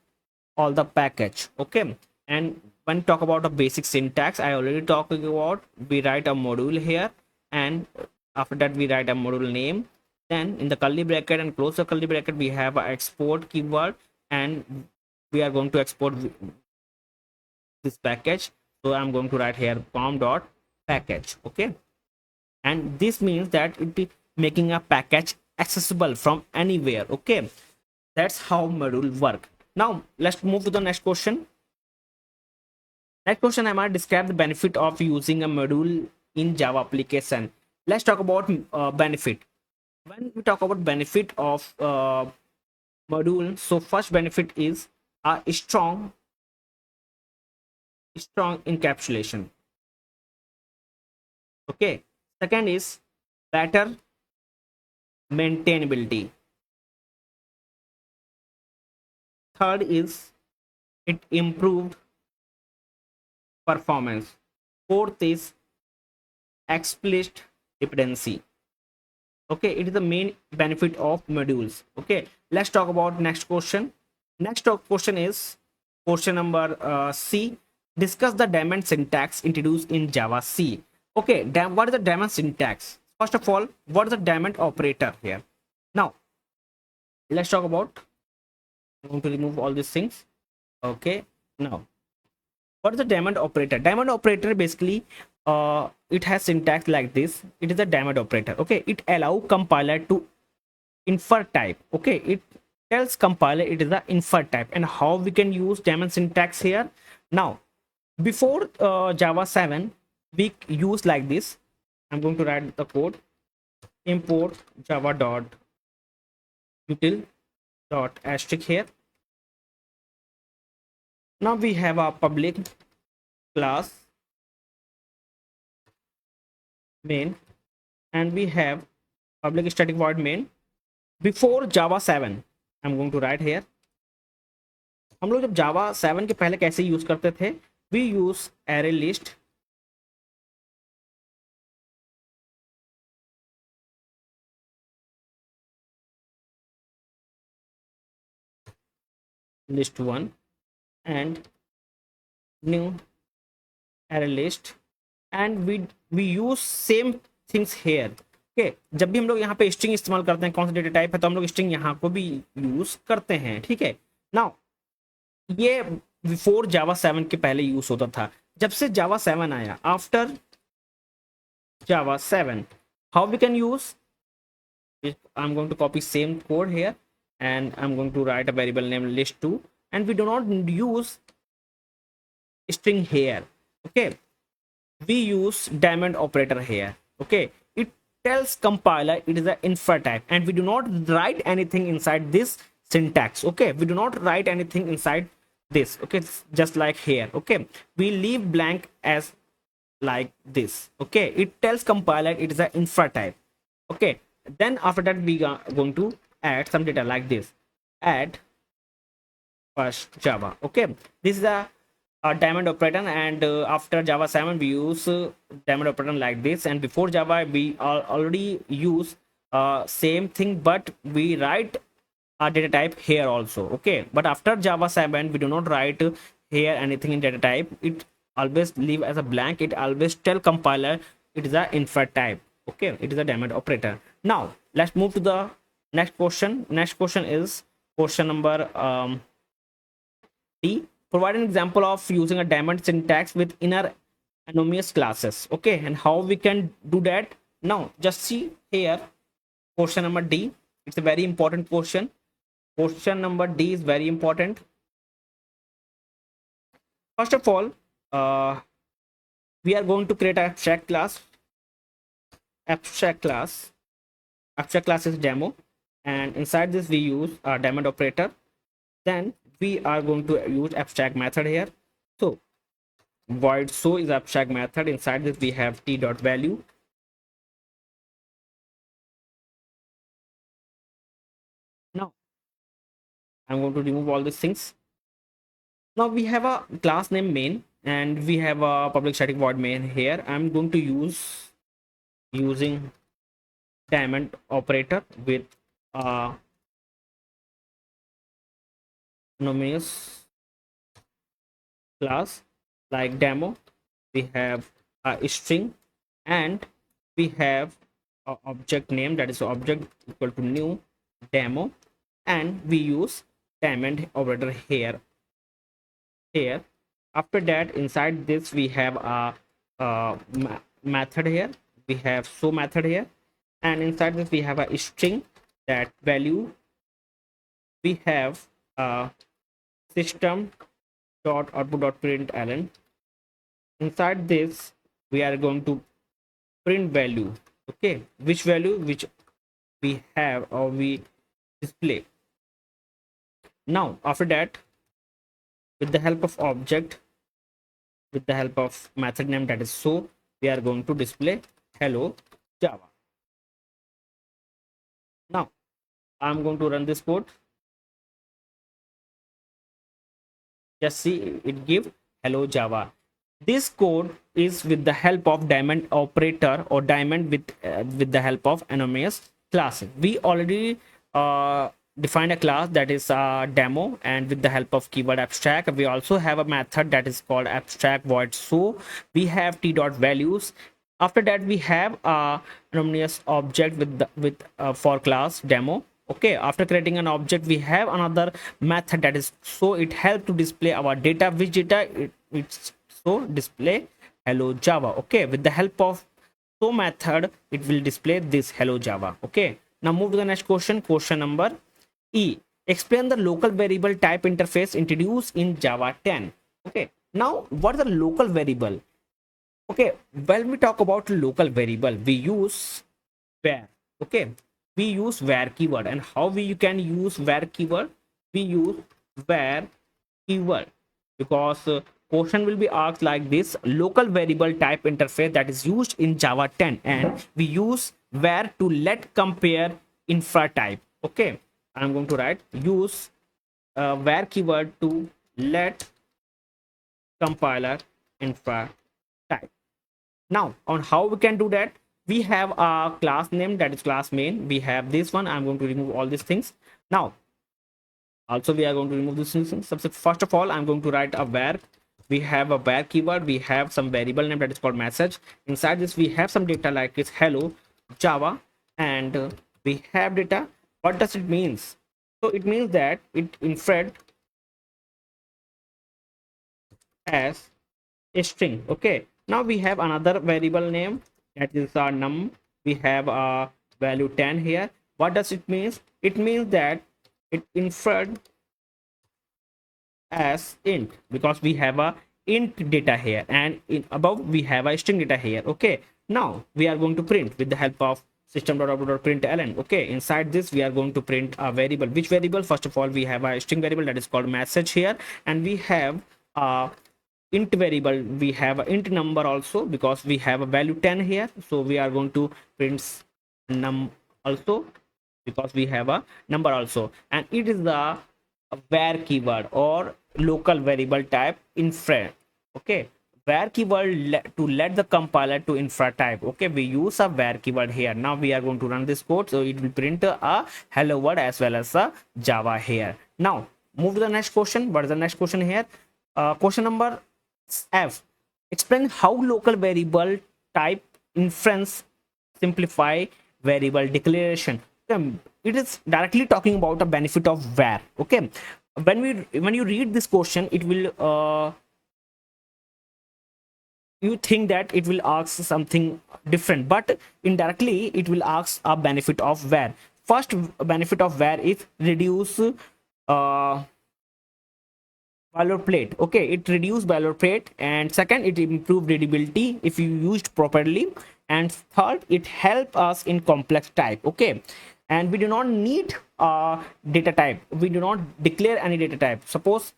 Speaker 1: all the package. Okay, and when talk about the basic syntax, I already talked about, we write a module here, and after that we write a module name, then in the curly bracket and close the curly bracket we have a export keyword, and we are going to export this package. So I'm going to write here com dot package. Okay, and this means that it is making a package accessible from anywhere. Okay, that's how module work. Now let's move to the next question. Next question, I might describe the benefit of using a module in Java application. Let's talk about benefit. When we talk about benefit of module, so first benefit is a strong encapsulation. Okay, second is better maintainability. Third is it improved performance. Fourth is explicit dependency. Okay, it is the main benefit of modules. Okay, let's talk about next question. Next question is question number C. Discuss the daemon syntax introduced in Java C. Okay, what is the daemon syntax? First of all, what is the daemon operator here? Now let's talk about, I'm going to remove all these things. Okay, now what is the daemon operator? Daemon operator basically it has syntax like this. It is a daemon operator. Okay, it allow compiler to infer type. Okay, it tells compiler it is the infer type. And how we can use daemon syntax here? Now before Java 7 we use like this. I'm going to write the code: import java dot util dot asterisk here. Now we have a public class main, and we have public static void main. Before Java 7, I'm going to write here, हम लोग जब Java 7 के पहले कैसे use करते थे, we use array list list 1 and new array list, and we use same things here. Okay, जब भी हम लोग यहाँ पे स्ट्रिंग इस्तेमाल करते हैं, कौन सा डेटा टाइप है, तो हम लोग स्ट्रिंग यहाँ को भी यूज करते हैं। ठीक है, नाउ ये बिफोर जावा 7 के पहले यूज होता था। जब से जावा 7 आया, after Java 7, how we can use, I am going to copy same code here and I'm going to write a variable named list2, and we do not use string here. Okay, we use diamond operator here. Okay, it tells compiler it is an infer type, and we do not write anything inside this syntax. Okay, we do not write anything inside this. Okay, just like here. Okay, we leave blank as like this. Okay, it tells compiler it is an infer type. Okay, then after that we are going to add some data like this: add first Java. Okay, this is a diamond operator, and after Java 7 we use diamond operator like this, and before Java we already use same thing, but we write data type here also. Okay, but after Java 7 we do not write here anything in data type. It always leave as a blank. It always tell compiler it is a infra type. Okay, it is a diamond operator. Now let's move to the next question. Next question is question number D. Provide an example of using a diamond syntax with inner anonymous classes. Okay, and how we can do that. Now just see here, question number D. It's a very important question. Question number D is very important. First of all, we are going to create an abstract class. Abstract class is demo, and inside this we use a diamond operator. Then we are going to use abstract method here. So void show is abstract method. Inside this we have t dot value. Now I'm going to remove all these things. Now we have a class name main, and we have a public static void main here. I'm going to using diamond operator with anonymous class like demo. We have a string, and we have a object name, that is object equal to new demo, and we use diamond operator here. After that, inside this we have a method here. We have show method here, and inside this we have a string, that value. We have a system dot output dot println. Inside this we are going to print value. Okay, which value which we have or we display. Now after that, with the help of object, with the help of method name, that is so, we are going to display hello Java. Now I'm going to run this code. Just see, it give hello Java. This code is with the help of diamond operator, or diamond with the help of anonymous classes. We already defined a class, that is demo, and with the help of keyword abstract we also have a method that is called abstract void show. We have t dot values. After that we have a anonymous object with for class demo. Okay, after creating an object we have another method, that is so. It helps to display our data. Which data? It's so display hello Java. Okay, with the help of so method it will display this hello Java. Okay, now move to the next question. Question number E. Explain the local variable type interface introduced in Java 10. Okay, now what is the local variable? Okay, when we talk about local variable, we use var. Okay, we use var keyword. And how you can use var keyword? We use var keyword, because question will be asked like this: local variable type interface that is used in Java 10, and we use var to let compare infra type. Okay, I'm going to write use var keyword to let compiler infra type. Now on how we can do that, we have a class name, that is class main. We have this one. I'm going to remove all these things. Now also we are going to remove these things. First of all, I'm going to write a var. We have a var keyword. We have some variable name that is called message. Inside this we have some data like this hello Java, and we have data. What does it means? So it means that it inferred as a string. Okay, now we have another variable name, that is our num. We have a value 10 here. What does it means? It means that it inferred as int, because we have a int data here, and in above we have a string data here. Okay, now we are going to print with the help of system.out.println. Okay, inside this we are going to print a variable. Which variable? First of all, we have a string variable that is called message here, and we have a int variable. We have an int number also, because we have a value 10 here. So we are going to print num also, because we have a number also, and it is the var keyword or local variable type infer. Okay, where keyword to let the compiler to infra type. Okay, we use a where keyword here. Now we are going to run this code, so it will print a hello world as well as a Java here. Now move to the next question. What is the next question here? Question number F. Explain how local variable type inference simplify variable declaration. It is directly talking about the benefit of where. Okay, when you read this question, it will you think that it will ask something different, but indirectly it will ask a benefit of where. First benefit of where is reduce boilerplate. Okay, it reduce boilerplate, and second, it improve readability if you used properly, and third, it help us in complex type. Okay, and we do not need data type. We do not declare any data type. Suppose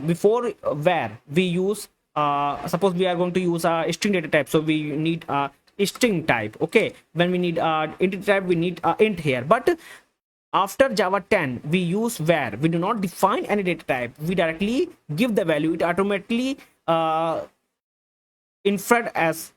Speaker 1: before where we use suppose we are going to use a string data type, so we need a string type. Okay, when we need int type, we need int here. But after Java 10, we use where. We do not define any data type. We directly give the value. It automatically inferred as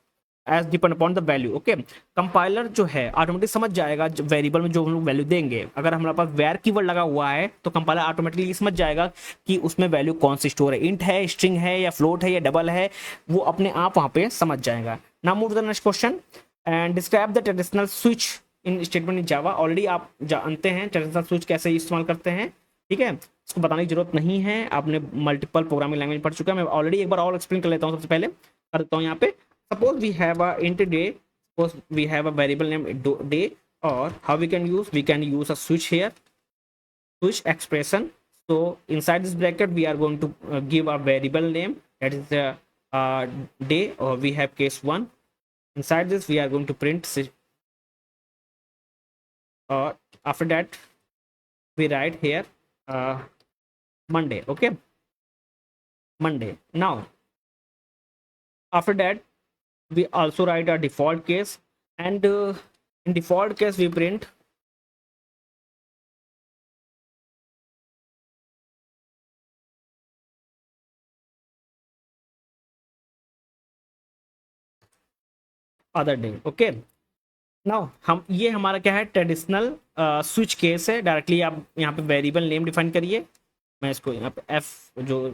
Speaker 1: depend upon the value. Okay, compiler जो है automatic समझ जाएगा variable में जो हम लोग value देंगे. अगर हमारे पास where कीवर्ड लगा हुआ है तो कंपाइलर ऑटोमेटिकली समझ जाएगा कि उसमें वैल्यू कौन सी स्टोर है, इंट है, स्ट्रिंग है, या फ्लोट है, या डबल है. वो अपने आप वहां पे समझ जाएगा. Now move to the next question and describe the traditional switch in statement in Java. Already आप जानते हैं ट्रेडिशनल स्विच कैसे इस्तेमाल करते हैं. ठीक है, इसको बताने की जरूरत नहीं है, आपने मल्टीपल प्रोग्रामिंग लैंग्वेज पढ़ चुका है. मैं ऑलरेडी एक बार और एक्सप्लेन कर लेता हूँ. सबसे पहले कर देता हूँ यहाँ पे. Suppose we have a int day, suppose we have a variable name day, or how we can use a switch here, switch expression. So inside this bracket we are going to give a variable name, that is the day, or we have case 1. Inside this we are going to print after that we write here Monday. Okay, Monday. Now after that we also write a default case, and in default case we print other day. Okay, now हम ये हमारा क्या है, traditional switch case है. Directly आप यहाँ पे variable name define करिए. मैं इसको यहाँ पे एफ जो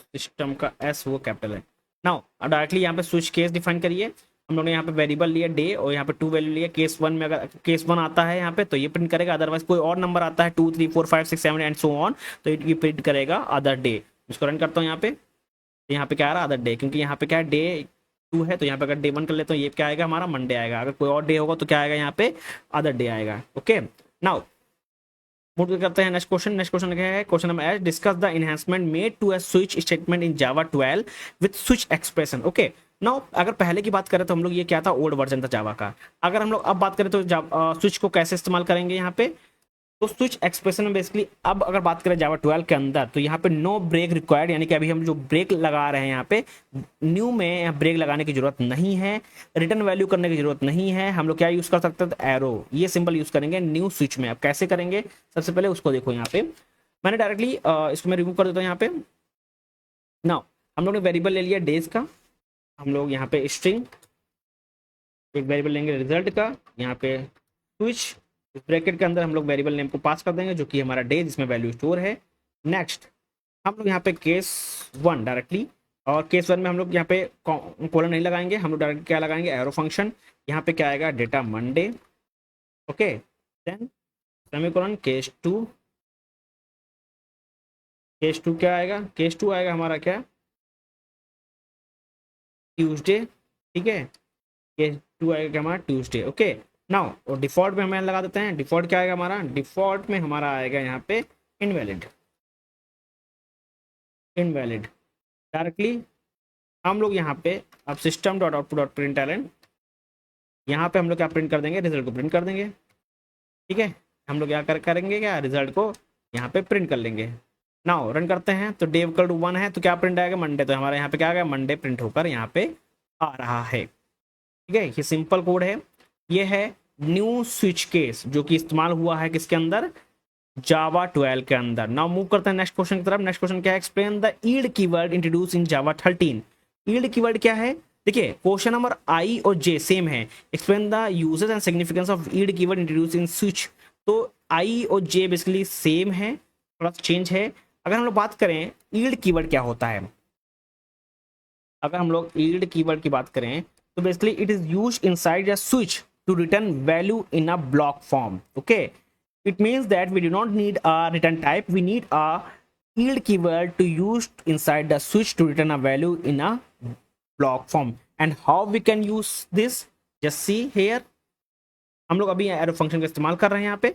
Speaker 1: सिस्टम का एस वो कैपिटल है. नाउ डायरेक्टली यहाँ पे स्विच केस डिफाइन करिए. हम लोगों ने यहाँ पे वेरिएबल लिया डे, और यहाँ पे 2 वैल्यू लिया. केस 1 में अगर केस 1 आता है यहाँ पे तो ये प्रिंट करेगा. अदरवाइज कोई और नंबर आता है 2 3 4 5 6 7 एंड सो ऑन, तो ये प्रिंट करेगा अदर डे. इसको रन करता हूँ यहाँ पे. यहाँ पे क्या आ रहा है, अदर डे, क्योंकि यहाँ पे क्या है डे 2 है, तो यहाँ पे अगर डे 1 कर लेते हो ये क्या आएगा हमारा मंडे आएगा. अगर कोई और डे होगा तो क्या आएगा यहाँ पे अदर डे आएगा. ओके, नाउ मूव करते हैं नेक्स्ट क्वेश्चन. नेक्स्ट क्वेश्चन क्या है, question number H. Discuss the enhancement made to a switch statement in Java 12 with switch expression. Okay, now अगर पहले की बात करें तो हम लोग ये क्या था, ओल्ड वर्जन था जावा का. अगर हम लोग अब बात करें तो स्विच को कैसे इस्तेमाल करेंगे यहाँ पे, तो स्विच एक्सप्रेशन में बेसिकली अब अगर बात करें जावा 12 के अंदर, तो यहाँ पे नो ब्रेक रिक्वायर्ड, यानी कि अभी हम जो ब्रेक लगा रहे हैं यहाँ पे न्यू में, यहाँ ब्रेक लगाने की जरूरत नहीं है. रिटर्न वैल्यू करने की जरूरत नहीं है. हम लोग क्या यूज कर सकते हैं, तो एरो, ये सिंबल यूज करेंगे न्यू स्विच में. अब कैसे करेंगे, सबसे पहले उसको देखो. यहाँ पे मैंने डायरेक्टली इसको मैं रिमूव कर देता हूँ यहाँ पे. नाउ हम लोग ने वेरिएबल ले लिया डेज का. हम लोग यहाँ पे स्ट्रिंग एक वेरिएबल लेंगे रिजल्ट का. यहाँ पे स्विच इस ब्रैकेट के अंदर हम लोग वेरिएबल नेम को पास कर देंगे जो कि हमारा डे जिसमें वैल्यू स्टोर है. नेक्स्ट हम लोग यहाँ पे केस 1 डायरेक्टली, और केस 1 में हम लोग यहाँ पे कोलन नहीं लगाएंगे. हम लोग डायरेक्ट क्या लगाएंगे, एरो फंक्शन. यहाँ पे क्या आएगा, data Monday. Okay, then semicolon case 2. Case 2 क्या आएगा, केस 2 आएगा हमारा क्या, ट्यूसडे. ठीक है, केस 2 आएगा हमारा ट्यूसडे. ओके, नाउ और डिफॉल्ट में हमें लगा देते हैं. डिफॉल्ट क्या आएगा हमारा, डिफॉल्ट में हमारा आएगा यहाँ पे इनवैलिड. इनवैलिड डायरेक्टली हम लोग यहाँ पे अब system dot output dot println, यहाँ पे हम लोग क्या प्रिंट कर देंगे, रिजल्ट को प्रिंट कर देंगे. ठीक है, हम लोग क्या करेंगे, क्या रिजल्ट को यहाँ पे प्रिंट कर लेंगे. नाउ रन करते हैं तो डे इक्वल टू 1 है तो क्या प्रिंट आएगा, मंडे. तो हमारे यहाँ पे क्या आ गया, मंडे प्रिंट होकर यहाँ पे आ रहा है. ठीक है, ये सिंपल कोड है. ये है न्यू स्विच केस जो कि इस्तेमाल हुआ है किसके अंदर, जावा 12 के अंदर. नाउ मूव करते हैं नेक्स्ट क्वेश्चन की तरफ. नेक्स्ट क्वेश्चन क्या है, explain the yield keyword introduce in Java 13 yield keyword क्या है? देखिए क्वेश्चन नंबर आई और जे सेम है, explain the uses and significance of yield keyword introduce in switch. तो आई और जे बेसिकली सेम है, थोड़ा चेंज है। अगर हम लोग बात करें ईल्ड कीवर्ड क्या होता है, अगर हम लोग ईल्ड कीवर्ड की बात करें तो basically it is used inside a switch to return value in a block form. Okay, it means that we do not need a return type, we need a yield keyword to use inside the switch to return a value in a block form. And how we can use this, just see here, हम लोग अभी arrow function का इस्तेमाल कर रहे हैं यहाँ पे,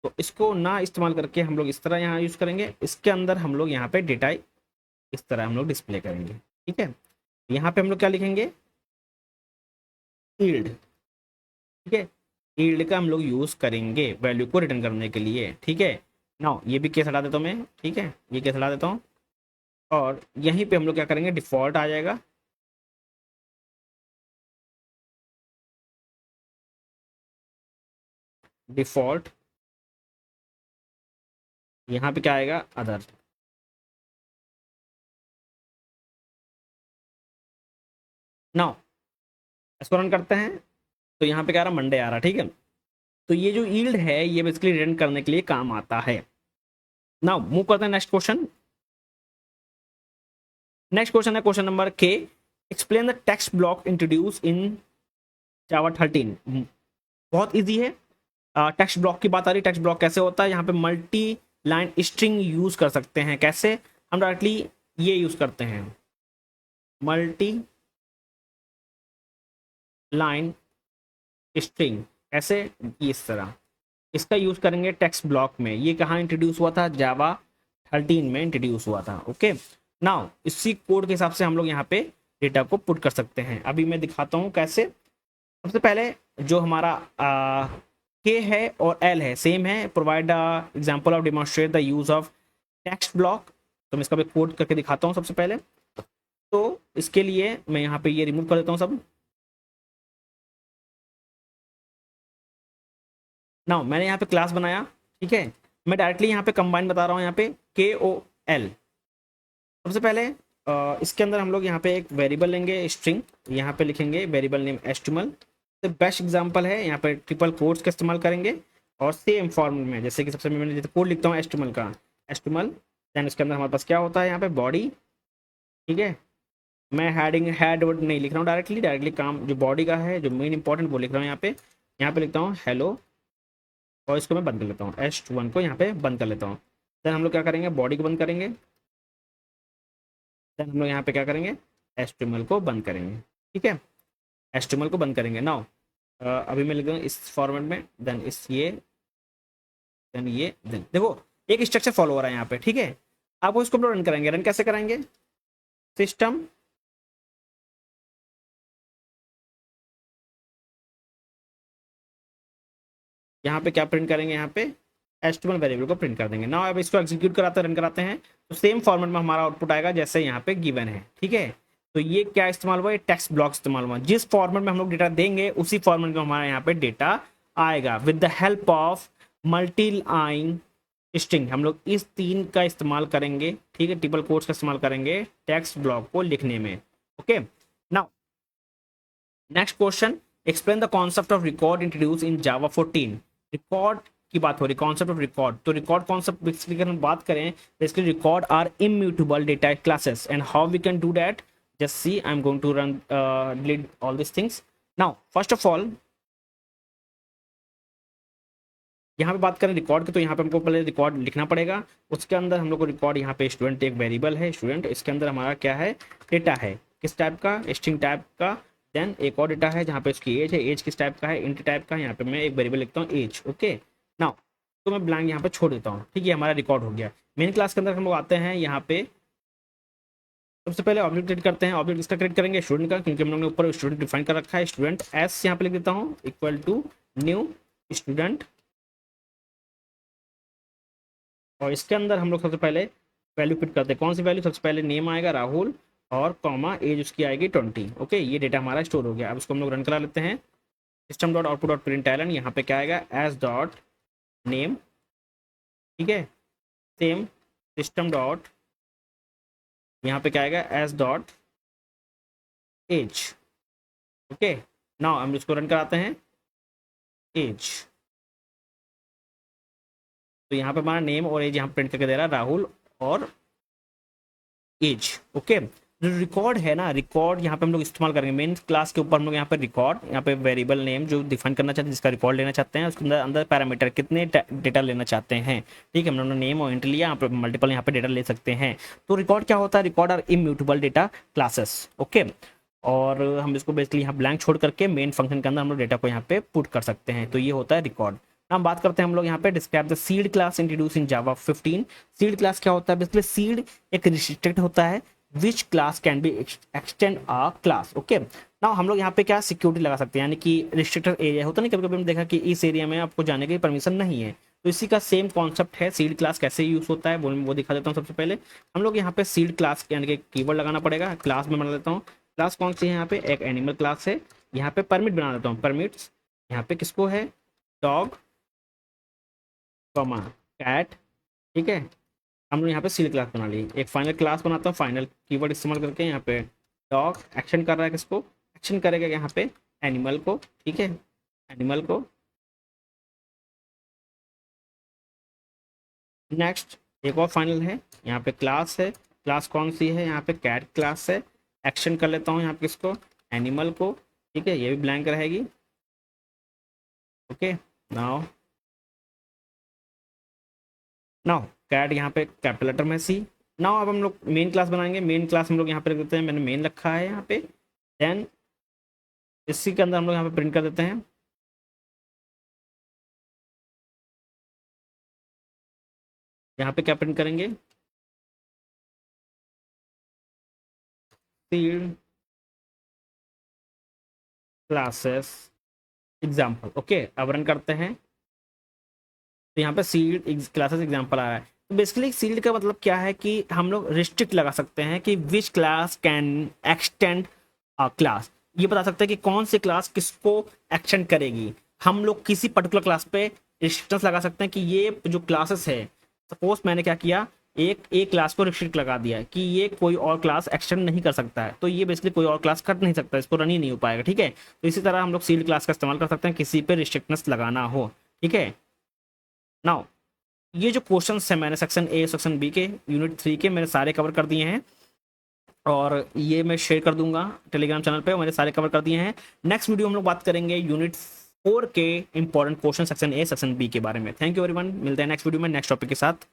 Speaker 1: तो इसको ना इस्तेमाल करके हम लोग इस तरह यहाँ यूज करेंगे, इसके अंदर हम लोग यहाँ पे डेटा इस तरह हम लोग डिस्प्ले करेंगे। ठीक है, यहाँ पे हम लोग क्या लिखेंगे, यील्ड। ठीक है, यील्ड का हम लोग यूज करेंगे वैल्यू को रिटर्न करने के लिए। ठीक है, नाउ ये भी केस हटा देता हूँ मैं। ठीक है, ये केस हटा देता हूँ और यहीं पे हम लोग क्या करेंगे, डिफॉल्ट आ जाएगा। डिफॉल्ट यहाँ पे क्या आएगा, अदर। नाउ इसको रन करते हैं तो यहाँ पे क्या आ रहा, मंडे आ रहा। ठीक है, तो ये जो यील्ड है ये बेसिकली रिटर्न करने के लिए काम आता है। नाउ मूव करते हैं नेक्स्ट क्वेश्चन। नेक्स्ट क्वेश्चन है question number K, explain the text block introduce in Java 13। बहुत इजी है। टेक्स्ट ब्लॉक की बात आ रही, टेक्स्ट ब्लॉक कैसे होता है, यहाँ पे मल्टी लाइन स्ट्रिंग यूज कर सकते हैं। कैसे, हम डायरेक्टली ये यूज करते हैं, मल्टी लाइन स्ट्रिंग। ऐसे इस तरह इसका यूज करेंगे टेक्स्ट ब्लॉक में। ये कहाँ इंट्रोड्यूस हुआ था, जावा 13 में इंट्रोड्यूस हुआ था। ओके, नाउ इसी कोड के हिसाब से हम लोग यहाँ पे डेटा को पुट कर सकते हैं। अभी मैं दिखाता हूँ कैसे। सबसे पहले जो हमारा के है और एल है सेम है, provide example of demonstrate the use of text block. तो मैं इसका भी कोड करके दिखाता हूँ सबसे पहले। तो इसके लिए मैं यहाँ पे ये रिमूव कर देता हूँ सब। नाउ मैंने यहाँ पे क्लास बनाया। ठीक है, मैं डायरेक्टली यहाँ पे कंबाइन बता रहा हूँ, यहाँ पे के ओ एल। सबसे पहले इसके अंदर हम लोग यहाँ पे एक वेरिएबल लेंगे स्ट्रिंग, यहाँ पे लिखेंगे वेरिएबल नेम एस्टिमल। तो बेस्ट एग्जांपल है, यहाँ पे ट्रिपल कोट्स का इस्तेमाल करेंगे और सेम फॉर्म में, जैसे कि सबसे मैंने जैसे कोड लिखता हूँ एस्टिमल का, एस्टिमल। देन इसके अंदर हमारे पास क्या होता है, यहाँ पे बॉडी। ठीक है, मैं हेडिंग हेड वर्ड नहीं लिख रहा हूँ, डायरेक्टली काम जो बॉडी का है, जो मेन इंपॉर्टेंट वो लिख रहा हूँ यहाँ पे लिखता हूँ हेलो, और इसको मैं बंद कर लेता हूँ, S1 को यहाँ पे बंद कर लेता हूँ। देन हम लोग क्या करेंगे, बॉडी को बंद करेंगे। देन हम लोग यहाँ पे क्या करेंगे, HTML को बंद करेंगे। ठीक है, HTML को बंद करेंगे। नाउ अभी मैं लिख दूँ इस फॉर्मेट में, देन इस ये, देन ये, देन देखो एक स्ट्रक्चर फॉलो हो रहा है यहाँ पे। ठीक है, आपको इसको रन करेंगे, रन कैसे करेंगे, सिस्टम यहाँ पे क्या प्रिंट करेंगे, यहाँ पे HTML वेरिएबल को प्रिंट कर देंगे। नाउ अब इसको एग्जीक्यूट कराते रन कराते हैं तो सेम फॉर्मेट में हमारा आउटपुट आएगा जैसे यहाँ पे गिवन है। ठीक है, तो ये क्या इस्तेमाल हुआ, ये टेक्स्ट ब्लॉक इस्तेमाल हुआ। जिस फॉर्मेट में हम लोग डेटा देंगे उसी फॉर्मेट में हमारे यहाँ पे डेटा आएगा with the help of multi line string. हम लोग इस तीन का इस्तेमाल करेंगे। ठीक है, ट्रिपल कोट्स का इस्तेमाल करेंगे टेक्स्ट ब्लॉक को लिखने में। Okay, now next question, explain the concept of record introduce in Java 14। Record की बात हो रही, कॉन्सेप्ट ऑफ रिकॉर्ड। तो रिकॉर्ड कॉन्सेप्ट बेसिकली अगर हम बात करें, basically record are immutable data classes and how we can do that, just see I am going to run delete all this things. Now first of all यहाँ पे बात करें record की, तो यहाँ पे हमको पहले रिकॉर्ड लिखना पड़ेगा। उसके अंदर हम लोग को रिकॉर्ड, यहाँ पे स्टूडेंट एक वेरिएबल है स्टूडेंट, इसके अंदर हमारा क्या है, डेटा है किस टाइप का, स्ट्रिंग टाइप का। देन एक और डेटा है जहाँ पे उसकी एज है, एज किस टाइप का है, इंट टाइप का। यहाँ पे मैं एक वेरिएबल लिखता हूँ एज। ओके, नाउ तो मैं ब्लैंक यहाँ पे छोड़ देता हूँ। ठीक है, हमारा रिकॉर्ड हो गया। मेन क्लास के अंदर हम लोग आते हैं, यहाँ पे सबसे पहले ऑब्जेक्ट क्रिएट करते हैं। ऑब्जेक्ट इसका क्रिएट करेंगे स्टूडेंट का, क्योंकि हम लोग ने ऊपर स्टूडेंट डिफाइन कर रखा है। स्टूडेंट एस यहाँ पे लिख देता हूँ इक्वल टू न्यू स्टूडेंट, और इसके अंदर हम लोग सबसे पहले वैल्यू फिट करते हैं। कौन सी वैल्यू, सबसे पहले नेम आएगा राहुल और कॉमा एज उसकी आएगी 20। ओके, ये डेटा हमारा स्टोर हो गया। अब इसको हम लोग रन करा लेते हैं। System dot output dot print ln, यहाँ पे क्या आएगा, एस डॉट नेम। ठीक है, सेम सिस्टम डॉट यहाँ पे क्या आएगा, s dot age. Okay, now हम इसको रन कराते हैं, एज। तो यहाँ पे हमारा नेम और एज यहाँ प्रिंट करके दे रहा है, राहुल और एज। ओके, जो रिकॉर्ड है ना, रिकॉर्ड यहाँ पे हम लोग इस्तेमाल करेंगे मेन क्लास के ऊपर। हम लोग यहाँ पे रिकॉर्ड, यहाँ पे वेरिएबल नेम जो डिफाइन करना चाहते हैं, जिसका रिकॉर्ड लेना चाहते हैं, उसके अंदर अंदर पैरामीटर कितने डेटा लेना चाहते हैं। ठीक है, हमने नेम और इंट लिया, यहाँ पे मल्टीपल यहाँ पे डेटा ले सकते हैं। तो रिकॉर्ड क्या होता है, record are immutable data classes. Okay, और हम इसको बेसिकली यहाँ ब्लैंक छोड़ करके मेन फंक्शन के अंदर हम लोग डेटा को यहाँ पे पुट कर सकते हैं। तो ये होता है रिकॉर्ड। हम बात करते हैं हम लोग यहाँ पे describe the seed class introduce in Java 15। Seed class क्या होता है, बेसिकली सीड एक रिस्ट्रिक्टेड होता है, which class can be extend a class. Okay, now हम लोग यहाँ पे क्या सिक्योरिटी लगा सकते हैं, यानी कि रिस्ट्रिक्टेड एरिया होता है ना, कभी कभी हमने देखा कि इस एरिया में आपको जाने की परमिशन नहीं है। तो इसी का सेम कॉन्सेप्ट है, सीड क्लास कैसे यूज होता है वो दिखा देता हूँ। सबसे पहले हम लोग यहाँ पे सीड क्लास यानी कि कीवर्ड लगाना पड़ेगा। क्लास में बना लेता हूँ, क्लास कौन सी है, यहाँ पे एक एनिमल क्लास है। यहाँ पे परमिट बना देता हूँ, परमिट्स यहाँ पे किसको है, डॉग कॉमा कैट। ठीक है, हम लोग यहाँ पे सीड क्लास बना ली। एक फाइनल क्लास बनाता हूँ, फाइनल कीवर्ड इस्तेमाल करके। यहाँ पे डॉग एक्शन कर रहा है, किसको एक्शन करेगा, यहाँ पे एनिमल को। ठीक है, एनिमल को। नेक्स्ट एक और फाइनल है, यहाँ पे क्लास है, क्लास कौन सी है, यहाँ पे कैट क्लास है। एक्शन कर लेता हूँ यहाँ पे किसको, एनिमल को। ठीक है, ये भी ब्लैंक रहेगी। ओके, नाउ नाउ कैट यहाँ पे कैपिटल लेटर में सी। नाउ अब हम लोग मेन क्लास बनाएंगे। मेन क्लास हम लोग यहाँ पे रख देते हैं, मैंने मेन रखा है यहाँ पे। देन इसी के अंदर हम लोग यहाँ पे प्रिंट कर देते हैं, यहाँ पे क्या प्रिंट करेंगे, सीड क्लासेस एग्जाम्पल। ओके, अब रन करते हैं, तो यहाँ पे सीड क्लासेस एग्जाम्पल आ रहा है। तो बेसिकली सीड का मतलब क्या है कि हम लोग रिस्ट्रिक्ट लगा सकते हैं कि which class can extend a class. ये बता सकते हैं कि कौन सी क्लास किसको एक्सटेंड करेगी। हम लोग किसी पर्टिकुलर क्लास पे रिस्ट्रिक्शंस लगा सकते हैं कि ये जो क्लासेस है, सपोज मैंने क्या किया, एक क्लास को रिस्ट्रिक्ट लगा दिया कि ये कोई और क्लास एक्सटेंड नहीं कर सकता है, तो ये बेसिकली कोई और क्लास कर नहीं सकता, इसको रन ही नहीं हो पाएगा। ठीक है, तो इसी तरह हम लोग सीड क्लास का इस्तेमाल कर सकते हैं किसी पे रिस्ट्रिक्टनेस लगाना हो। ठीक है, नाउ ये जो क्वेश्चन है मैंने सेक्शन ए सेक्शन बी के यूनिट 3 के मैंने सारे कवर कर दिए हैं, और ये मैं शेयर कर दूंगा टेलीग्राम चैनल पे, मैंने सारे कवर कर दिए हैं। नेक्स्ट वीडियो हम लोग बात करेंगे यूनिट 4 के important question section A section B के बारे में। थैंक यू एवरीवन, मिलते हैं नेक्स्ट वीडियो में नेक्स्ट टॉपिक के साथ।